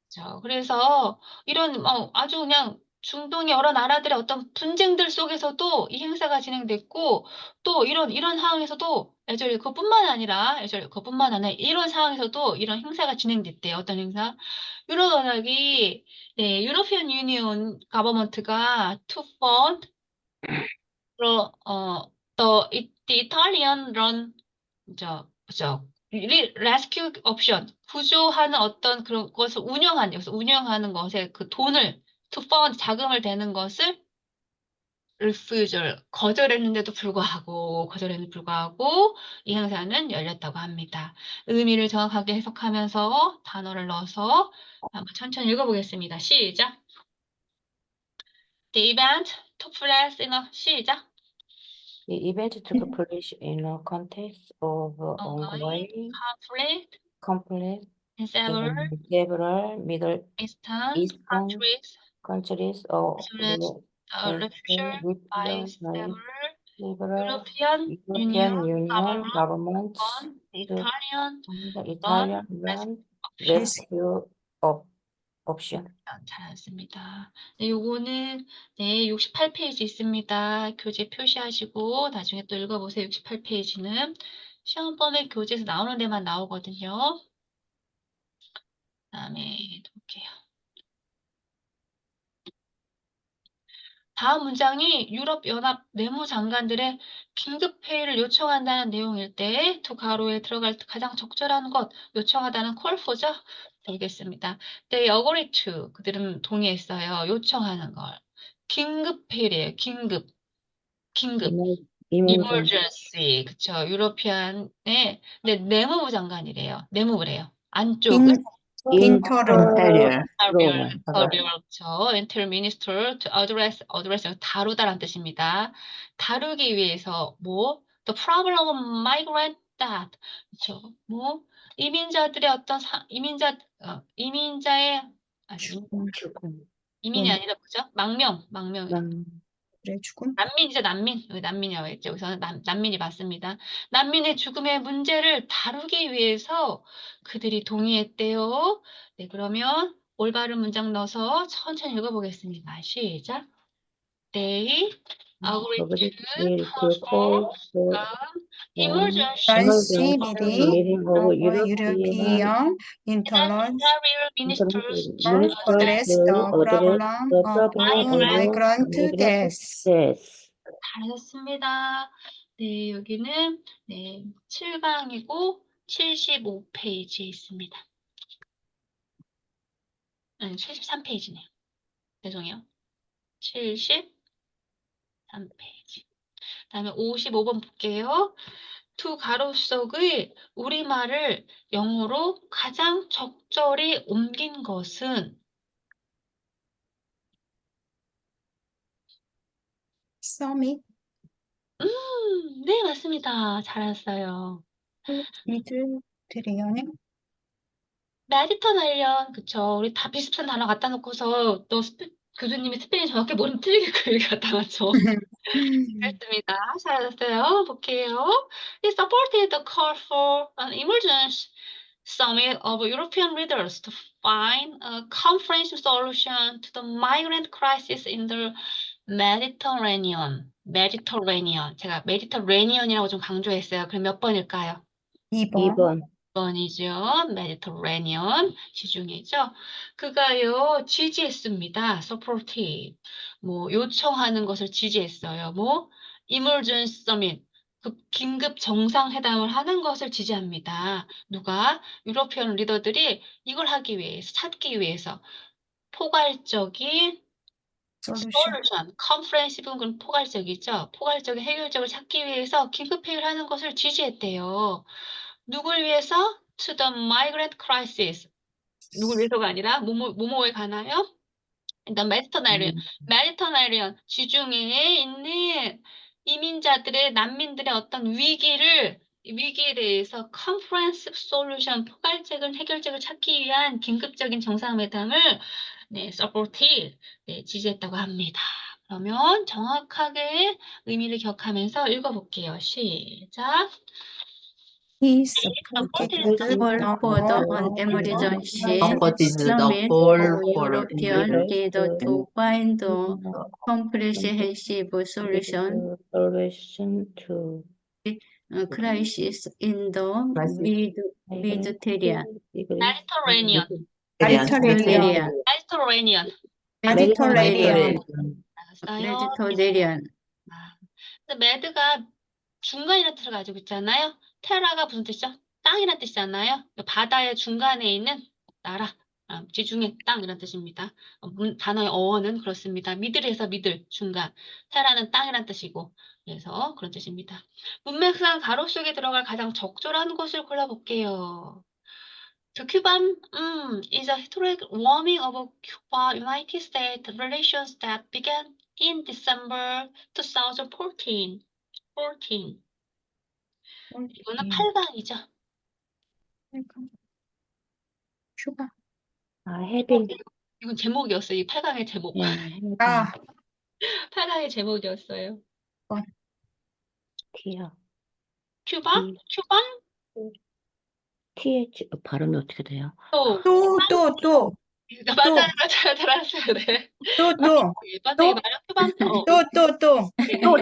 그렇죠. 그래서 이런 아주 그냥 중동의 여러 나라들의 어떤 분쟁들 속에서도 이 행사가 진행됐고 또 이런 상황에서도 그것뿐만 아니라 이런 상황에서도 이런 행사가 진행됐대요. 어떤 행사? 유럽 연합이 네, 유로피언 유니온 가버먼트가 to fund the Italian run 그죠? 레스큐 옵션, 구조하는 어떤 그런 것을 운영하는 것에 그 돈을 to fund 자금을 대는 것을 refusal 거절했는데도 불구하고 이 행사는 열렸다고 합니다. 의미를 정확하게 해석하면서 단어를 넣어서 한번 천천히 읽어보겠습니다. 시작. The event took place in a 시작. The event took place in a context of ongoing ongoing conflict conflict in several in several Middle Eastern Eastern countries countries or as refusal by several several European European Union Union governments on the to Italian fund the Italian land rescue 옵션. 잘했습니다. 네, 요거는 네, 68페이지 있습니다. 교재 표시하시고 나중에 또 읽어보세요. 68페이지는 시험 범위 교재에서 나오는 데만 나오거든요. 그다음에 볼게요. 다음 문장이 유럽연합 내무장관들의 긴급 회의를 요청한다는 내용일 때 두 가로에 들어갈 때 가장 적절한 것, 요청하다는 call for죠? 되겠습니다. They agree to, 그들은 동의했어요. 요청하는 걸. 긴급 회의래요. 긴급. 이물전. emergency. 그쵸. 유러피안의 네, 내무부 장관이래요. 내무부래요. 안쪽은 인터럴. Interior. 그렇죠. Interior Minister to address 다루다라는 뜻입니다. 다루기 위해서 뭐 the problem of migrant that 그렇죠. 뭐 이민자들의 어떤 이민자의 죽음. 이민이 아니라 뭐죠? 망명. 그래, 죽음. 난민이죠, 난민. 여기 난민이라고 했죠. 여기서는 난민이 맞습니다. 난민의 죽음의 문제를 다루기 위해서 그들이 동의했대요. 네, 그러면 올바른 문장 넣어서 천천히 읽어보겠습니다. 시작. They agreed to call for an emergency 날씨 미리 meeting of European intolerance ministers to address the problem of migrant deaths. deaths. 잘하셨습니다. 네, 여기는 네, 7강이고 75페이지에 있습니다. 아니, 73페이지네요. 죄송해요. 73페이지. 다음에 55번 볼게요. 두 가로 속의 우리말을 영어로 가장 적절히 옮긴 것은 Summit, 네, 맞습니다. 잘했어요. Mediterranean, 메디터레니언, 그쵸. 우리 다 비슷한 단어 갖다 놓고서 또 교수님이 스페인 정확히 모르면 틀리게 그 얘기 갖다 놨죠. 그렇습니다. 잘했어요. 볼게요. He supported the call for an emergency summit of European leaders to find a comprehensive solution to the migrant crisis in the Mediterranean. 제가 Mediterranean이라고 좀 강조했어요. 그럼 몇 번일까요? 2번. 2번. 2번이죠. Mediterranean 지중해죠. 그가요 지지했습니다. supported 뭐 요청하는 것을 지지했어요. 뭐 emergency summit 긴급 정상회담을 하는 것을 지지합니다. 누가? 유로피언 리더들이 이걸 하기 위해서 찾기 위해서 포괄적인 solution, comprehensive는 그럼 포괄적이죠. 포괄적인 해결책을 찾기 위해서 긴급 회의를 하는 것을 지지했대요. 누굴 위해서? To the migrant crisis. 누굴 위해서가 아니라 뭐뭐에 관하여? The Mediterranean 지중해에 있는 이민자들의 난민들의 어떤 위기에 대해서 comprehensive solution 포괄적인 해결책을 찾기 위한 긴급적인 정상회담을 네, supported 네, 지지했다고 합니다. 그러면 정확하게 의미를 기억하면서 읽어볼게요. 시작. He supported the call for an emergency Supported the summit call of for European leaders to find a comprehensive solution to crisis in the Mediterranean. Mediterranean. Mediterranean. Mediterranean. 알았어요? Mediterranean. 근데 매드가 중간이라는 뜻을 가지고 있잖아요. 테라가 무슨 뜻이죠? 땅이라는 뜻이잖아요. 바다의 중간에 있는 나라, 지중해 땅 이런 뜻입니다. 단어의 어원은 그렇습니다. 미들에서 미들, 중간. 테라는 땅이란 뜻이고, 그래서 그런 뜻입니다. 문맥상 가로 속에 들어갈 가장 적절한 것을 골라볼게요. The Cuban is a historic warming of Cuba-United States relations that began in December 2014. 이거는 8강이죠. 휴가. having. 이건 제목이었어요. 이 8강의 제목. 아, 8강의 제목이었어요. T야. 큐바? 큐반? TH 발음이 어떻게 돼요? 또 또. 맞아요, 맞아요. 잘하셨어요. 네. 또, 일반적인 말은 큐반토. 또.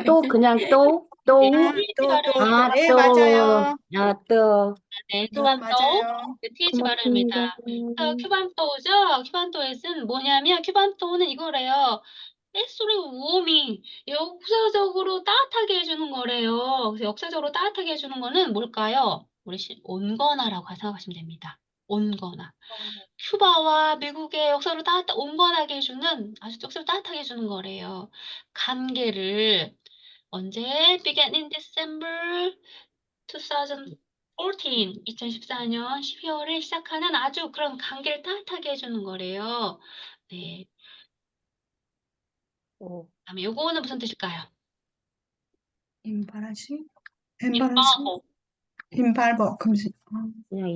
또, 그냥 또, 네, 또. TH 발음. 아, 네, 또. 맞아요. 아, 또. 네, 또 큐반토. 맞아요. 네, TH 고맙습니다. 발음입니다. 큐반토죠? 큐반토에는 뭐냐면, 큐반토는 이거래요. 햇소리 우오미 역사적으로 따뜻하게 해주는 거래요. 그래서 역사적으로 따뜻하게 해주는 거는 뭘까요? 우리 온건화라고 생각하시면 됩니다. 온건화. 큐바와 미국의 역사를 온건하게 해주는 아주 역사를 따뜻하게 해주는 거래요. 관계를 언제 began in December 2014, 2014년 12월에 시작하는 아주 그런 관계를 따뜻하게 해주는 거래요. 네. 오, 그다음에 요거는 무슨 뜻일까요? 임바라지? 임바고. 임발보. 금수 그냥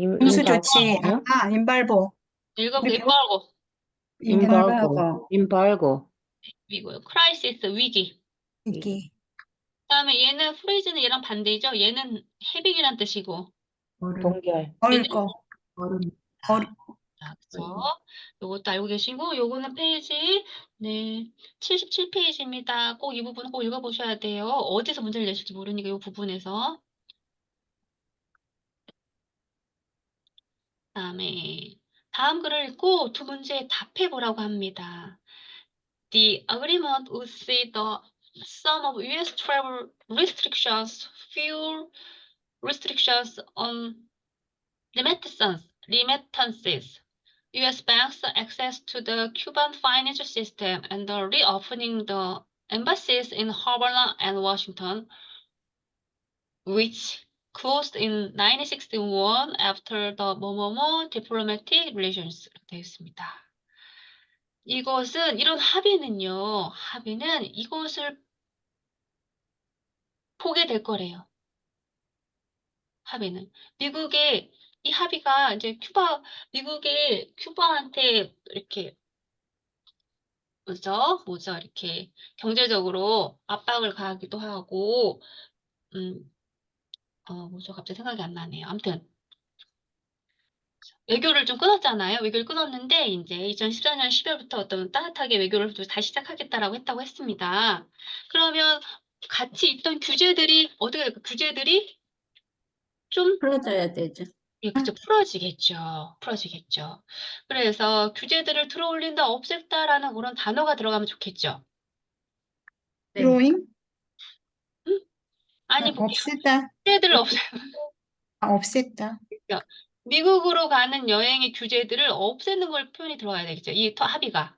조치. 임발고요? 임발보. 읽어보세요. 우리 임바고. 임발고. 임발고. 위고요. 크라이시스 위기. 이기. 그다음에 얘는 프레이즈는 얘랑 반대죠. 얘는 해빙이란 뜻이고. 얼음, 동결. 얼거. 얼음, 얼, 자, 그쵸? 요것도 알고 계시고, 요거는 페이지, 네, 77페이지입니다. 꼭 이 부분 꼭 읽어보셔야 돼요. 어디서 문제를 내실지 모르니까 이 부분에서. 그다음에 다음 글을 읽고 두 문제에 답해 보라고 합니다. The agreement would see the sum of U.S. travel restrictions, fuel restrictions on remittances, U.S. banks' access to the Cuban financial system, and the reopening the embassies in Havana and Washington, which closed in 1961 after the 뭐뭐뭐 diplomatic relations 되어 있습니다. 이런 합의는 이것을 보게 될 거래요. 합의는. 이 합의가 이제 미국이 큐바한테 이렇게, 이렇게 경제적으로 압박을 가하기도 하고, 갑자기 생각이 안 나네요. 아무튼, 외교를 좀 끊었잖아요. 외교를 끊었는데, 이제 2014년 12월부터 어떤 따뜻하게 외교를 또 다시 시작하겠다라고 했다고 했습니다. 그러면 같이 있던 어떻게 될까? 규제들이 좀 풀어줘야 되죠. 예, 그쵸. 풀어지겠죠. 그래서 규제들을 들어올린다, 없앴다라는 그런 단어가 들어가면 좋겠죠. 네. 드로잉? 아니, 없앴다. 규제들을 없앴다. 미국으로 가는 여행의 규제들을 없애는 걸 표현이 들어가야 되겠죠. 합의가.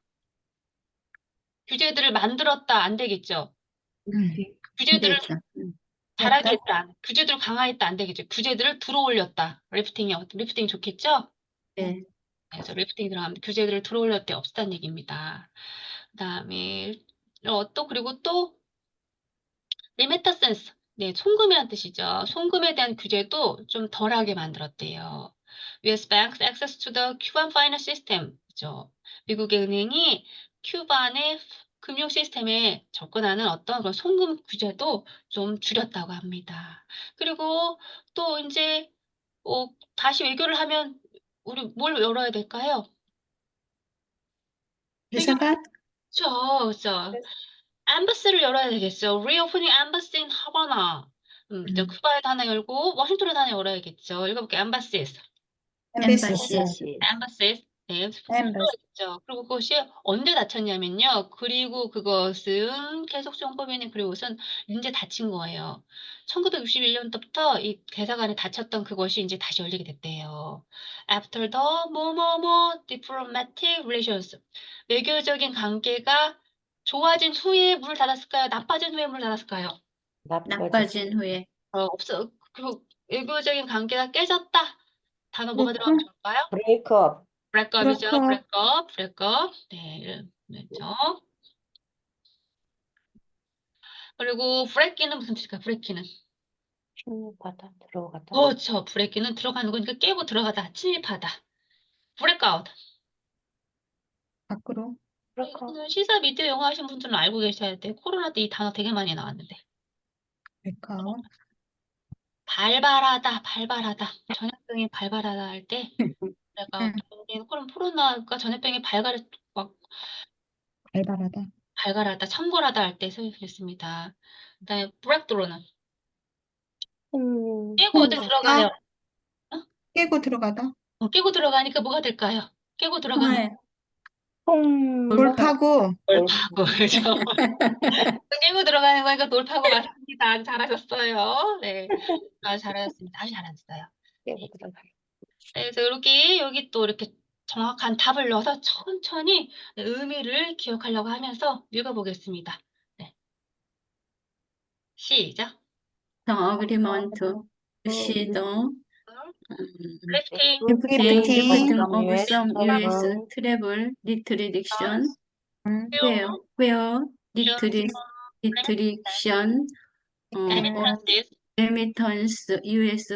규제들을 만들었다, 안 되겠죠. 규제들을 되죠. 잘하게 했다, 규제들을 강화했다, 안 되겠죠. 규제들을 들어올렸다. 리프팅이 좋겠죠? 네. 그래서 리프팅이 들어가면 규제들을 들어올렸대, 없었다는 얘기입니다. 그다음에 그리고 또 리미터센스, 네, 송금이란 뜻이죠. 송금에 대한 규제도 좀 덜하게 만들었대요. U.S. banks access to the Cuban finance system, 그죠? 미국의 은행이 큐반의 금융 시스템에 접근하는 어떤 그런 송금 규제도 좀 줄였다고 합니다. 그리고 또 이제 다시 외교를 하면 우리 뭘 열어야 될까요? 대사관? 그렇죠. 엠버시를 열어야 되겠죠. Reopening embassy in Havana. 이제 쿠바에도 하나 열고 워싱턴에도 하나 열어야겠죠. 읽어볼게요. embassies. 엠바시스. embassies. 네, 엠버시. 그렇죠. 그리고 그것이 언제 닫혔냐면요. 그리고 그것은 계속적용법에는 그리고 그것은 이제 닫힌 거예요. 1961년부터 이 대사관에 닫혔던 그것이 이제 다시 열리게 됐대요. After the 뭐뭐뭐 diplomatic relations. 외교적인 관계가 좋아진 후에 문을 닫았을까요? 나빠진 후에 문을 닫았을까요? 나빠진 후에. 그 외교적인 관계가 깨졌다. 단어 뭐가 들어가면 좋을까요? 브레이크업. 브레이크업이죠. 브레이크업. 브레이크업. 네, 그렇죠. 그리고 브레이크는 무슨 뜻일까요? 브레이크는. 침입하다, 들어가다. 그렇죠. 브레이크는 들어가는 거니까 깨고 들어가다, 침입하다. 브레이크아웃. 밖으로. 브레이크업. 이거는 시사 미디어 영어 하신 분들은 알고 계셔야 돼요. 코로나 때 이 단어 되게 많이 나왔는데. 백아웃. 발발하다. 전염병이 발발하다 할 때 내가 그럼 코로나가 전염병이 막 발발하다. 발갈하다, 창궐하다 할 때 쓰였습니다. 그다음에 breakthrough는 깨고 음. 들어가요. 깨고 들어가다. 깨고 들어가니까 뭐가 될까요? 깨고 들어가면 통할, 돌파구. 돌파구, 그죠? 깨고 들어가는 거니까 돌파구 맞습니다. 아주 잘하셨어요. 네, 아주 잘하셨습니다. 아주 잘하셨어요. 깨고 들어가. 그래서 이렇게 여기 또 이렇게 정확한 답을 넣어서 천천히 의미를 기억하려고 하면서 읽어보겠습니다. 네. 시작. the agreement, 시도, lifting, lifting of US some US travel travel restriction, fuel, where restriction of remittances, remittance US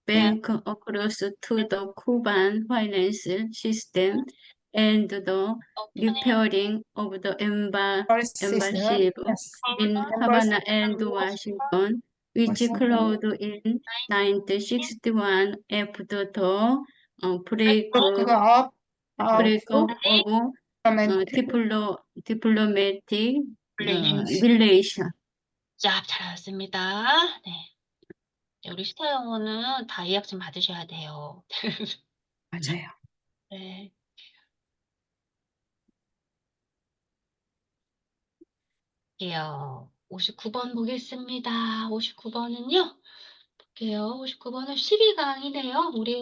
bank across to the Cuban finance system and the repairing of the embassy in Havana and Washington, which closed in 1961 after the breakup of diplomatic relation. 쫙 잘하셨습니다. 네. 네, 우리 스타 영어는 다 예약 좀 받으셔야 돼요. 맞아요. 네. 볼게요. 59번 보겠습니다. 59번은요. 볼게요. 59번은 12강이네요. 우리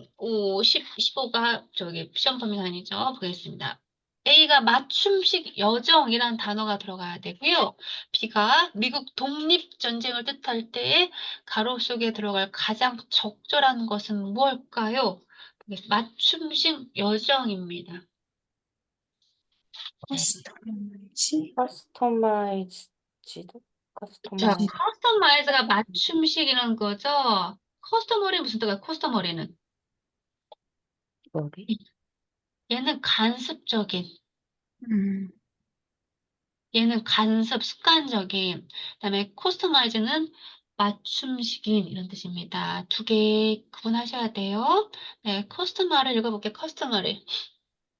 15가 저기 시험 범위가 아니죠. 보겠습니다. A가 맞춤식 여정이란 단어가 들어가야 되고요. B가 미국 독립전쟁을 뜻할 때 가로 속에 들어갈 가장 적절한 것은 무엇일까요? 맞춤식 여정입니다. 커스터마이즈도? 자, 커스터마이즈. 커스터마이즈가 맞춤식이라는 거죠. 커스터머리 무슨 뜻이야? 커스터머리는 머리? 얘는 간습적인, 음, 얘는 간섭, 습관적인, 그다음에 커스터마이즈는 맞춤식인 이런 뜻입니다. 두 개 구분하셔야 돼요. 네, 커스터머를 읽어볼게요. 커스터머리.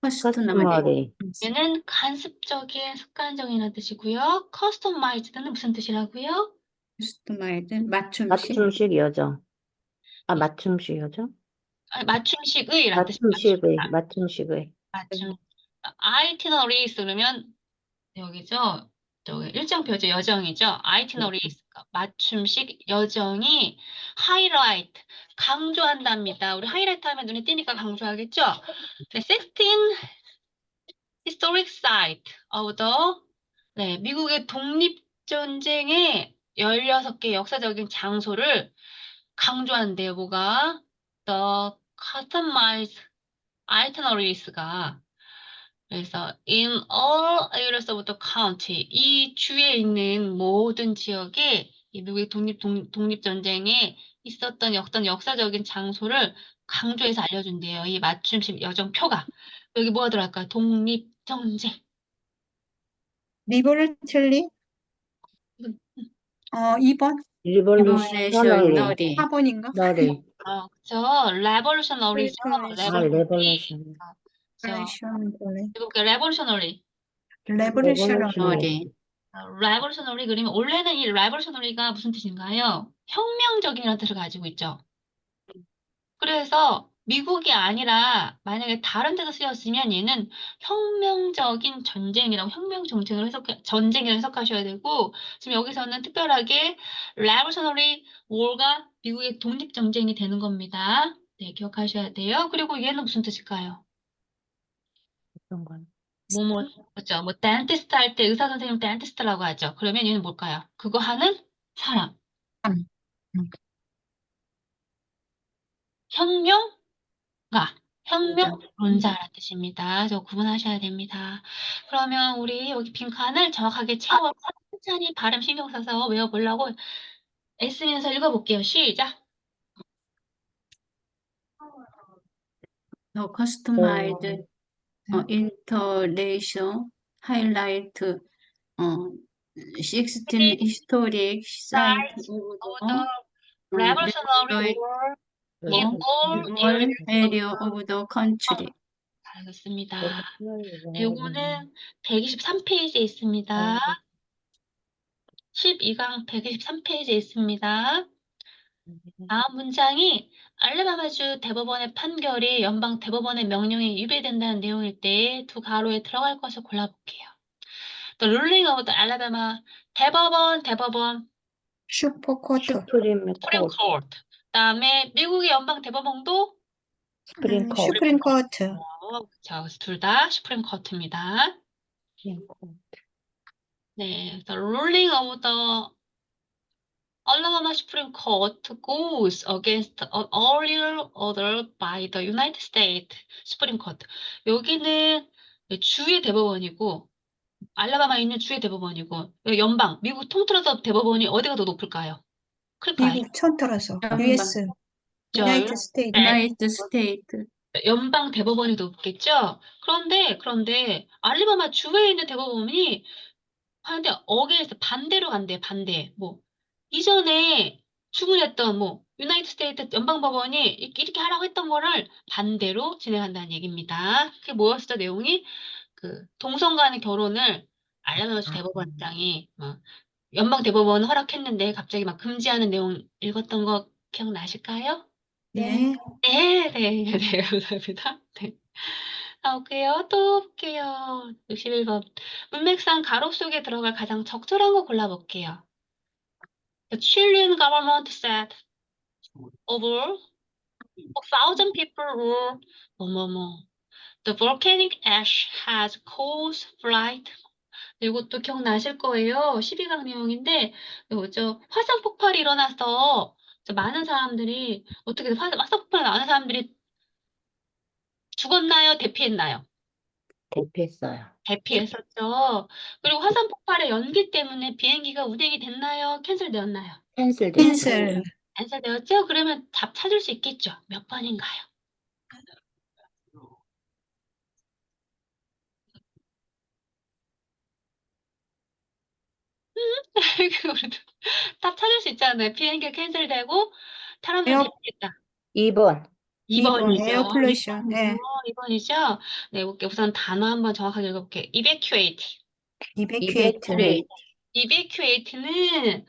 커스터머리. 얘는 간습적인, 습관적인이라는 뜻이고요. 커스터마이즈는 무슨 뜻이라고요? 커스터마이즈 맞춤식. 맞춤식 여정. 아, 맞춤식 여정? 아니, 맞춤식의라는 뜻입니다. 맞춤식의. 맞춤. 아이티너리스 그러면 여기죠. 저기 일정표죠. 여정이죠. 아이티너리스 맞춤식 여정이 하이라이트 강조한답니다. 우리 하이라이트 하면 눈에 띄니까 강조하겠죠. 네, 16 historic site of the 네, 미국의 독립전쟁의 16개 역사적인 장소를 강조한대요. 뭐가? The customized itineraries,가 그래서 in all areas of the county 이 주에 있는 모든 지역에 이 미국의 독립전쟁에 있었던 어떤 역사적인 장소를 강조해서 알려준대요. 이 맞춤식 여정표가. 여기 뭐가 들어갈까요? 독립전쟁. 리버레이셔너리. 리보레틀리 2번? 리볼루셔너리. 4번인가? 너리. 그렇죠. 레볼루셔너리죠. 레볼루션. 레보레이션 레볼루셔너리. 레보레이셔너리. 레볼루셔너리 그러면 원래는 이 레볼루셔너리가 무슨 뜻인가요? 혁명적이라는 뜻을 가지고 있죠. 그래서 미국이 아니라 만약에 다른 데서 쓰였으면 얘는 혁명적인 전쟁이라고 전쟁이라고 해석하셔야 되고 지금 여기서는 특별하게 레볼루셔너리 war가 미국의 독립전쟁이 되는 겁니다. 네, 기억하셔야 돼요. 그리고 얘는 무슨 뜻일까요? 어떤 건? 그렇죠. 뭐 덴티스트 할 때 의사 선생님 덴티스트라고 하죠. 그러면 얘는 뭘까요? 그거 하는 사람. 음. 혁명론자라는 뜻입니다. 그래서 구분하셔야 됩니다. 그러면 우리 여기 빈칸을 정확하게 채워서 천천히 발음 신경 써서 외워보려고 애쓰면서 읽어볼게요. 시작. The customized installation highlight 16 historic sites of the revolutionary revolutionary war in all all areas area of the country. 잘하셨습니다. 요거는 123페이지에 있습니다. 12강 123페이지에 있습니다. 다음 문장이 알라바마주 대법원의 판결이 연방 대법원의 명령에 위배된다는 내용일 때 두 가로에 들어갈 것을 골라볼게요. The ruling of the Alabama 대법원 슈퍼코트. 슈프림 Supreme 코트, Court. 그다음에 미국의 연방 대법원도 스프링 코트, 슈프림 코트. 자, 둘 다 Supreme Court입니다. 스프링 코트. 네, the ruling of the Alabama Supreme Court goes against an earlier order by the United States Supreme Court. 여기는 주의 대법원이고 알라바마에 있는 주의 대법원이고 연방 미국 통틀어서 대법원이 어디가 더 높을까요? 클까요? 미국 천터라서. 연방. US. 저 유나이티드 스테이트. United States. 연방 대법원이 높겠죠? 그런데 알라바마 주에 있는 대법원이 하는데 어게인스트 반대로 간대. 반대. 뭐 이전에 주문했던 뭐 유나이티드 스테이트 연방법원이 이렇게 하라고 했던 거를 반대로 진행한다는 얘기입니다. 그게 뭐였어? 내용이 그 동성 간의 결혼을 알라바마주 대법원장이 연방 대법원 허락했는데 갑자기 막 금지하는 내용 읽었던 거 기억나실까요? 네. 네, 네, 네, 감사합니다. 네. 나올게요. 또 볼게요. 61번. 문맥상 가로 속에 들어갈 가장 적절한 거 골라볼게요. The Chilean government said over 1,000 people were 뭐뭐뭐. The volcanic ash has caused flight. 이것도 기억나실 거예요. 12강 내용인데 저 화산 폭발이 일어나서 많은 사람들이 어떻게 화산 폭발이 많은 사람들이 죽었나요? 대피했나요? 대피했어요. 대피했었죠. 그리고 화산 폭발의 연기 때문에 비행기가 운행이 됐나요? 캔슬되었나요? 캔슬됐어요. 캔슬. 캔슬되었죠? 그러면 답 찾을 수 있겠죠. 몇 번인가요? 우리도 답 찾을 수 있잖아요. 비행기가 캔슬되고 사람들 에어- 대피했다. 2번. 2번 2번이죠. 에어 pollution. 네. 2번이죠. 네, 볼게요. 우선 단어 한번 정확하게 읽어볼게요. evacuate. evacuate. evacuate는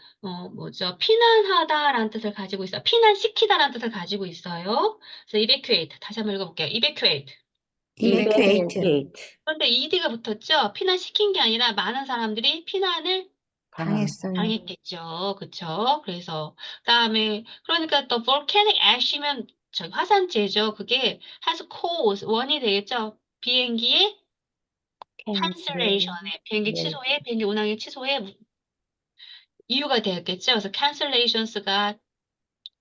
뭐죠? 피난하다라는 뜻을 가지고 있어요. 피난시키다라는 뜻을 가지고 있어요. 그래서 evacuate 다시 한번 읽어볼게요. evacuate. evacuate. 그런데 ed가 붙었죠. 피난시킨 게 아니라 많은 사람들이 피난을 당했어요. 당했겠죠. 그쵸? 그래서 그다음에 그러니까 또 volcanic ash면 저기 화산재죠. 그게 has caused 원이 되겠죠. 비행기의 cancellation에 비행기 네. 취소에 비행기 운항의 취소에 이유가 되었겠죠. 그래서 cancellations가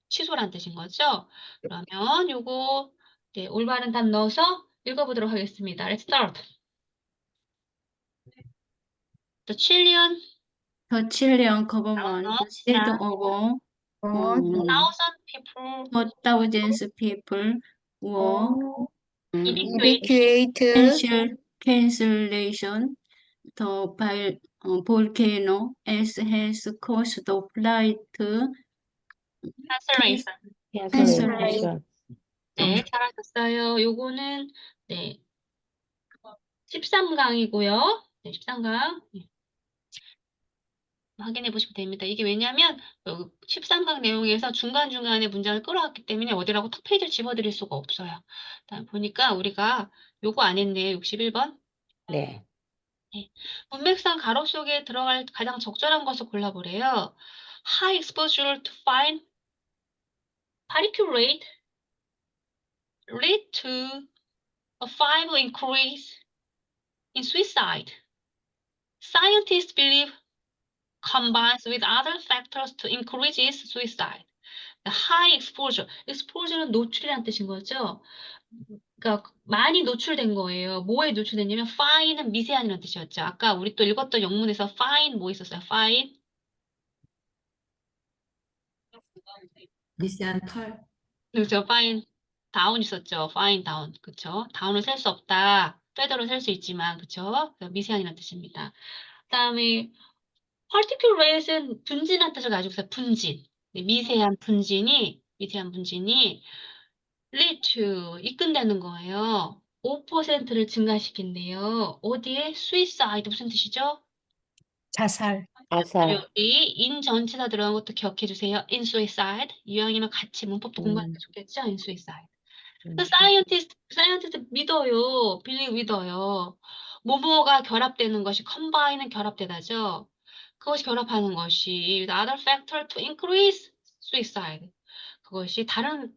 취소란 뜻인 거죠. 그러면 요거 네, 올바른 답 넣어서 읽어보도록 하겠습니다. Let's start. The Chilean The Chilean government said over thousand people 4,000 people were evacuated cancellation. The volcano as has caused the flight cancellation. 캔슬레이션. 네, 잘하셨어요. 요거는 네 13강이고요. 네, 13강. 확인해 보시면 됩니다. 이게 왜냐하면 13강 내용에서 중간중간에 문장을 끌어왔기 때문에 어디라고 탁 페이지를 집어드릴 수가 없어요. 보니까 우리가 요거 안 했네요. 61번. 네. 문맥상 가로 속에 들어갈 가장 적절한 것을 골라보래요. High exposure to fine particulate lead to a 5 increase in suicide. Scientists believe combines with other factors to increase suicide. High exposure. exposure는 노출이라는 뜻인 거죠. 그러니까 많이 노출된 거예요. 뭐에 노출됐냐면 fine은 미세한이라는 뜻이었죠. 아까 우리 또 읽었던 영문에서 fine 뭐 있었어요? fine 미세한 털. 그렇죠. fine down 있었죠. fine down 그렇죠. down을 셀 수 없다. feather로 셀 수 있지만 그렇죠. 미세한이라는 뜻입니다. 그다음에 particulate은 분진한 뜻을 가지고 있어요. 분진. 네, 미세한 분진이 lead to 이끈다는 거예요. 5%를 증가시킨대요. 어디에? suicide 무슨 뜻이죠? 자살. 자살. 여기 in 전치사 들어간 것도 기억해 주세요. in suicide. 이왕이면 같이 문법도 공부하는 게 좋겠죠? in suicide. 그 사이언티스트 믿어요. 빌리 믿어요. 뭐뭐가 결합되는 것이 combine은 결합되다죠. 그것이 결합하는 것이 the other factor to increase suicide. 그것이 다른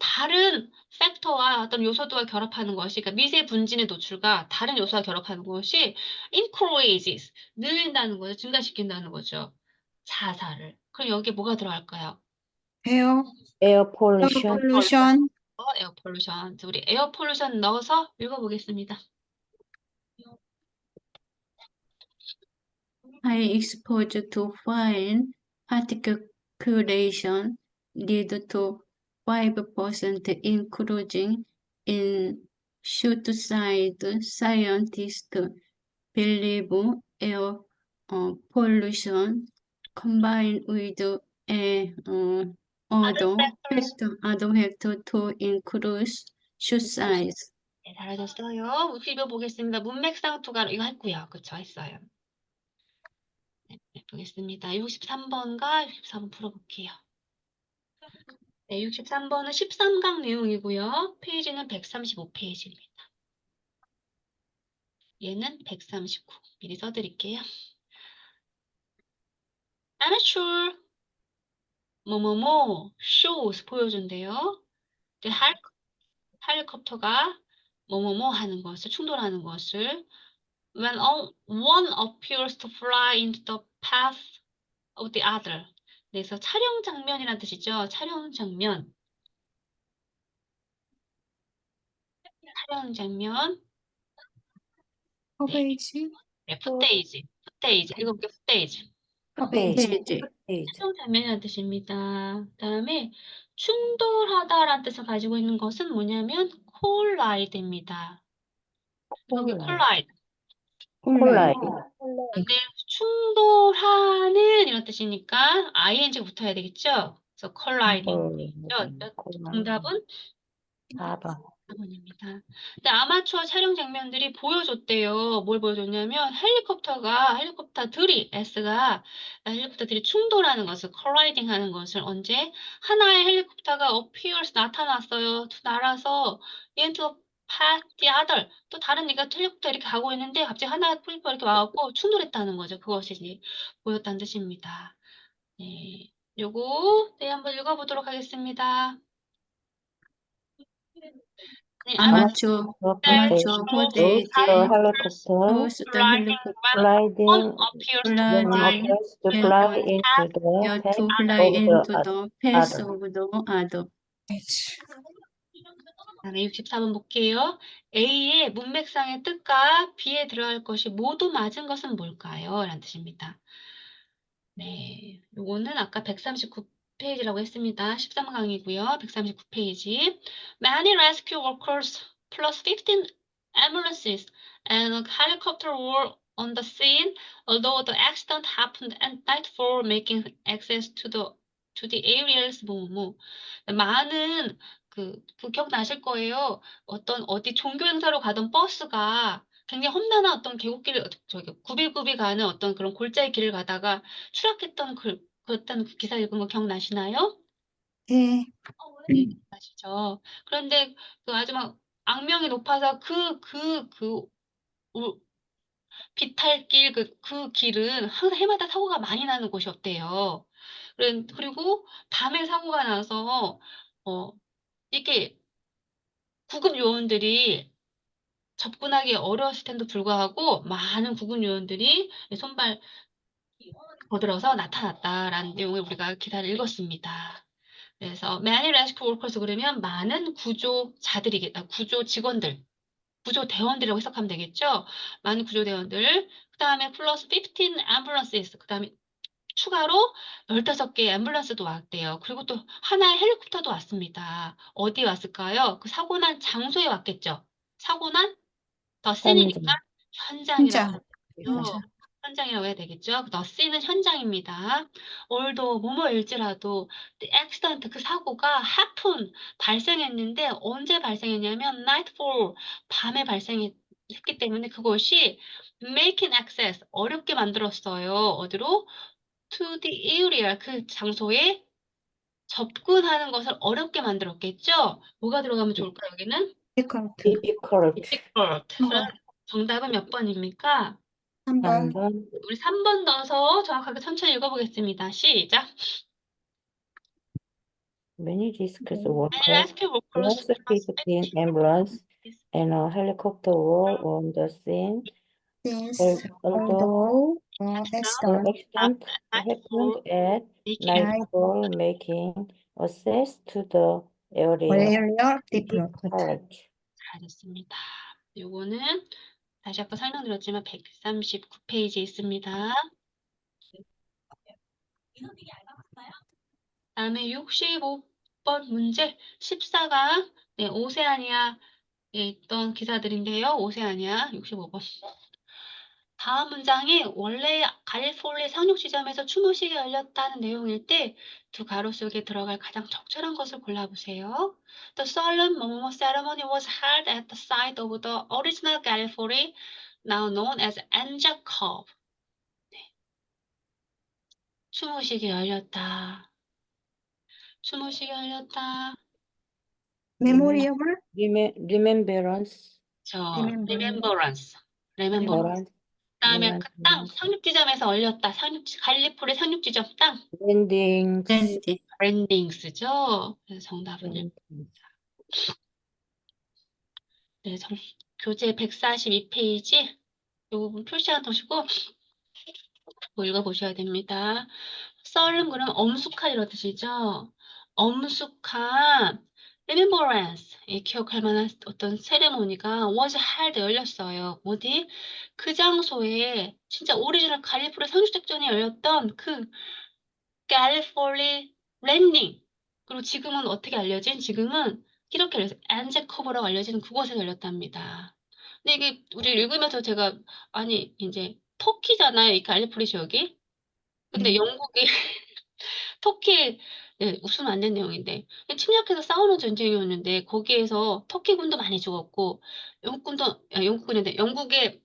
팩터와 어떤 요소들과 결합하는 것이, 그러니까 미세 분진의 노출과 다른 요소와 결합하는 것이 increases, 늘린다는 거죠. 증가시킨다는 거죠. 자살을. 그럼 여기에 뭐가 들어갈까요? 에어 에어 폴루션. pollution. 에어 폴루션. 우리 에어 폴루션 넣어서 읽어보겠습니다. High exposure to fine particulation lead to 5% increasing in suicide. Scientists believe air pollution combined with other factor to increase suicide. 네, 잘하셨어요. 읽어보겠습니다. 문맥상투가 이거 했고요. 그쵸? 했어요. 네, 보겠습니다. 63번과 64번 풀어볼게요. 네, 63번은 13강 내용이고요. 페이지는 135페이지입니다. 얘는 139. 미리 써드릴게요. amateur 뭐뭐뭐 shows 보여준대요. 헬리콥터가 뭐뭐뭐 하는 것을 충돌하는 것을 when one appears to fly into the path of the other. 그래서 촬영 장면이라는 뜻이죠. 촬영 장면. 커베이지. 네, 풋테이지. 읽어볼게요. 풋테이지. 커베이지. 페이지. 촬영 장면이라는 뜻입니다. 그다음에 충돌하다라는 뜻을 가지고 있는 것은 뭐냐면 collide입니다. 여기 collide. 콜라이드. 근데 충돌하는 이런 뜻이니까 ing가 붙어야 되겠죠? 그래서 colliding. 정답은 4번입니다. 근데 아마추어 촬영 장면들이 보여줬대요. 뭘 보여줬냐면 헬리콥터들이 충돌하는 것을, colliding 하는 것을 언제? 하나의 헬리콥터가 appears 나타났어요. 날아서 into path the other. 또 다른 헬리콥터 이렇게 가고 있는데 갑자기 하나가 헬리콥터 이렇게 와갖고 충돌했다는 거죠. 그것이 이제 보였다는 뜻입니다. 네, 요거 한번 읽어보도록 하겠습니다. 네, 아마추어 footage shows the helicopter Gliding appears gliding to fly into the to path fly of into the the path other. of the other. 다음에 64번 볼게요. A의 문맥상의 뜻과 B에 들어갈 것이 모두 맞은 것은 뭘까요? 라는 뜻입니다. 네, 요거는 아까 139페이지라고 했습니다. 13강이고요. 139페이지. Many rescue workers plus 15 ambulances and a helicopter were on the scene, although the accident happened at nightfall, making access to the areas 많은 그 기억나실 거예요. 어디 종교 행사로 가던 버스가 굉장히 험난한 어떤 계곡길을 굽이굽이 가는 어떤 그런 골짜기 길을 가다가 추락했던 그랬던 그 기사 읽은 거 기억나시나요? 네. 네, 기억나시죠? 그런데 그 아주 막 악명이 높아서 비탈길 그 길은 항상 해마다 사고가 많이 나는 곳이었대요. 그리고 밤에 사고가 나서 이게 구급 요원들이 접근하기 어려웠을 텐데도 불구하고 많은 구급 요원들이 손발 거들어서 나타났다라는 내용을 우리가 기사를 읽었습니다. 그래서 many rescue workers 그러면 많은 구조 직원들, 구조 대원들이라고 해석하면 되겠죠. 많은 구조 대원들. 그 다음에 플러스 15 ambulances. 그 다음에 추가로 15개의 앰뷸런스도 왔대요. 그리고 또 하나의 헬리콥터도 왔습니다. 어디 왔을까요? 그 사고 난 장소에 왔겠죠. 사고 난 더 씬이니까 현장이라고 현장. 하고요. 현장이라고 해야 되겠죠. The scene은 현장입니다. although 뭐뭐일지라도 the accident 그 사고가 happen 발생했는데 언제 발생했냐면 nightfall 밤에 발생했기 때문에 그것이 making access 어렵게 만들었어요. 어디로? to the area 그 장소에 접근하는 것을 어렵게 만들었겠죠? 뭐가 들어가면 좋을까요, 여기는? difficult. difficult. difficult. 그럼 정답은 몇 번입니까? 3번. 3번. 우리 3번 넣어서 정확하게 천천히 읽어보겠습니다. 시작. Many rescue Many workers, rescue workers lost 15 ambulance and a helicopter were on the scene. Since Although although the accident accident happened at making nightfall, making access to the area were difficult. difficult. 잘했습니다. 요거는 다시 아까 설명드렸지만 139페이지에 있습니다. 다음에 65번 문제 14가 네, 오세아니아에 있던 기사들인데요. 오세아니아 65번. 다음 문장이 원래 갈리폴리 상륙 지점에서 추모식이 열렸다는 내용일 때 두 가로 속에 들어갈 가장 적절한 것을 골라보세요. The solemn 뭐뭐뭐 ceremony was held at the site of the original Gallipoli, now known as Anja Cove. 네. 추모식이 열렸다. 추모식이 열렸다. Memorable. Remembrance. 저 Remembrance. remembrance. 그다음에 그 땅 Remembrance. 상륙 지점에서 열렸다. 갈리폴리 상륙 지점 땅 Landings. 랜딩. 랜딩스죠. 그래서 정답은 Landings. 네, 교재 142페이지 이 부분 표시한 도시고 읽어보셔야 됩니다. 썰은 그럼 엄숙한 이런 뜻이죠. 엄숙한 remembrance 기억할 만한 어떤 세레모니가 was held 열렸어요. 어디? 그 장소에 진짜 오리지널 갈리폴리 상륙작전이 열렸던 그 갈리폴리 랜딩 그리고 지금은 어떻게 알려진? 지금은 이렇게 알려서 안제커버라고 알려지는 그곳에 열렸답니다. 근데 이게 우리 읽으면서 제가 아니 이제 터키잖아요. 이 갈리폴리 지역이. 근데 영국이 터키 네, 웃으면 안 되는 내용인데 침략해서 싸우는 전쟁이었는데 거기에서 터키군도 많이 죽었고 영국군인데 영국의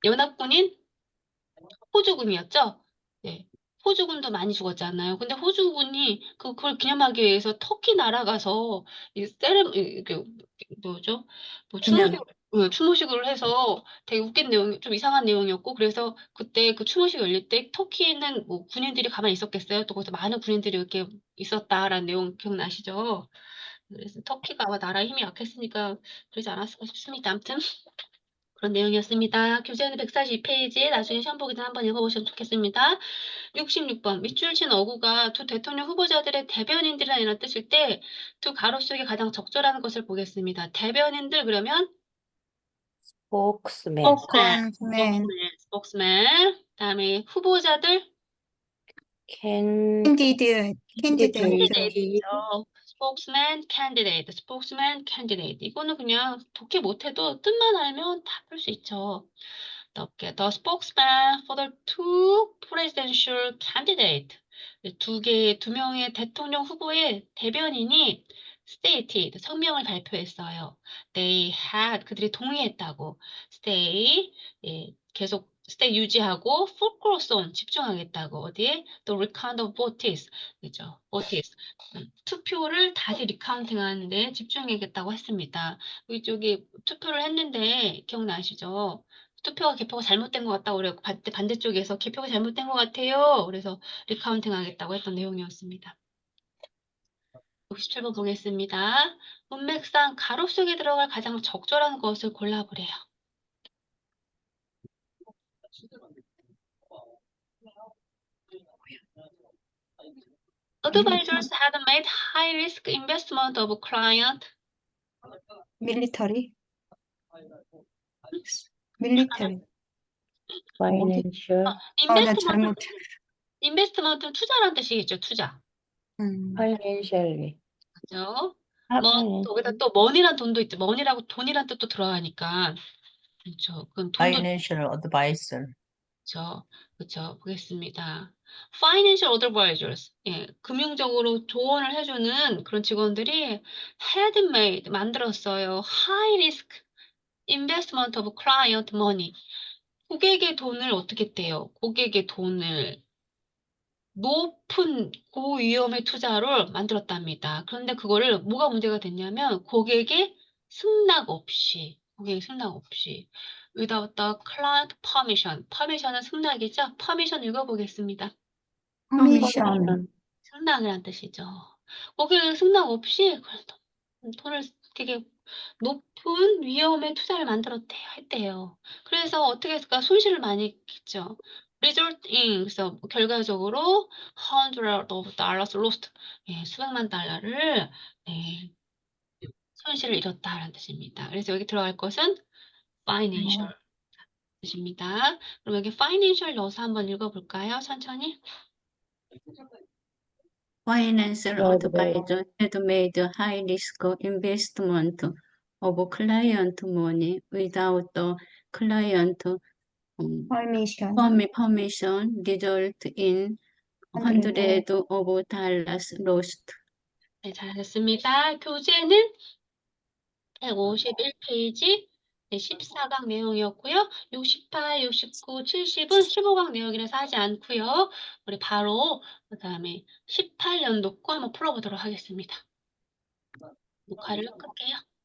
연합군인 호주군이었죠. 네. 호주군도 많이 죽었잖아요. 근데 호주군이 그걸 기념하기 위해서 터키 날아가서 이 뭐죠? 뭐 추모식을 해서 되게 웃긴 내용, 좀 이상한 내용이었고 그래서 그때 그 추모식 열릴 때 터키는 뭐 군인들이 가만히 있었겠어요? 또 거기서 많은 군인들이 이렇게 있었다라는 내용 기억나시죠? 그래서 터키가 아마 나라의 힘이 약했으니까 그러지 않았을까 싶습니다. 아무튼 그런 내용이었습니다. 교재는 142페이지 나중에 시험 보기 전에 한번 읽어보시면 좋겠습니다. 66번 밑줄 친 어구가 두 대통령 후보자들의 대변인들이라는 뜻일 때 두 가로 속에 가장 적절한 것을 보겠습니다. 대변인들 그러면 Spokesman. spokesman. spokesman. 다음에 후보자들 Candidate. candidate죠. spokesman, candidate. 이거는 그냥 독해 못해도 뜻만 알면 다 풀 수 있죠. The spokesman for the two presidential candidate. 두 명의 대통령 후보의 대변인이 stated, 성명을 발표했어요. They had, 그들이 동의했다고. stay, 계속 stay 유지하고 focus on, 집중하겠다고. 어디에? The recount of votes, 그죠? votes. 투표를 다시 리카운팅 하는데 집중하겠다고 했습니다. 이쪽에 투표를 했는데 기억나시죠? 개표가 잘못된 것 같다고 그래요. 반대쪽에서 개표가 잘못된 것 같아요. 그래서 리카운팅 하겠다고 했던 내용이었습니다. 67번 보겠습니다. 문맥상 가로 속에 들어갈 가장 적절한 것을 골라보래요. Advisors had made high-risk investment of client. Military. Financial. 나 잘못. 인베스트먼트는 투자라는 뜻이겠죠. 투자. Financially. 그죠? financial. 거기다 또 money란 돈도 있죠. money라고 돈이란 뜻도 들어가니까. 그렇죠. 그럼 돈도 Financial advisor. 그쵸. 보겠습니다. Financial advisors. 예, 금융적으로 조언을 해주는 그런 직원들이 had made, 만들었어요. High risk investment of client money. 고객의 돈을 어떻게 떼요? 고객의 돈을 높은 고위험의 투자를 만들었답니다. 그런데 그거를 뭐가 문제가 됐냐면 고객의 승낙 없이 without the client permission. permission은 승낙이죠. permission 읽어보겠습니다. 퍼미션. 승낙을 한 뜻이죠. 고객의 승낙 없이 돈을 되게 높은 위험의 투자를 했대요. 그래서 어떻게 했을까? 손실을 많이 했죠. result in, 그래서 결과적으로 hundreds of dollars lost, 예, 수백만 달러를 예, 손실을 잃었다라는 뜻입니다. 그래서 여기 들어갈 것은 financial 뜻입니다. 그럼 여기 financial 넣어서 한번 읽어볼까요? 천천히. Financial 네, 네. advisor had made high risk investment of client money without the client 퍼미션. permission, result in hundreds of dollars lost. 네, 잘하셨습니다. 교재는 151페이지 14강 내용이었고요. 68, 69, 70은 15강 내용이라서 하지 않고요. 우리 바로 그다음에 18년도 거 한번 풀어보도록 하겠습니다. 녹화를 끌게요.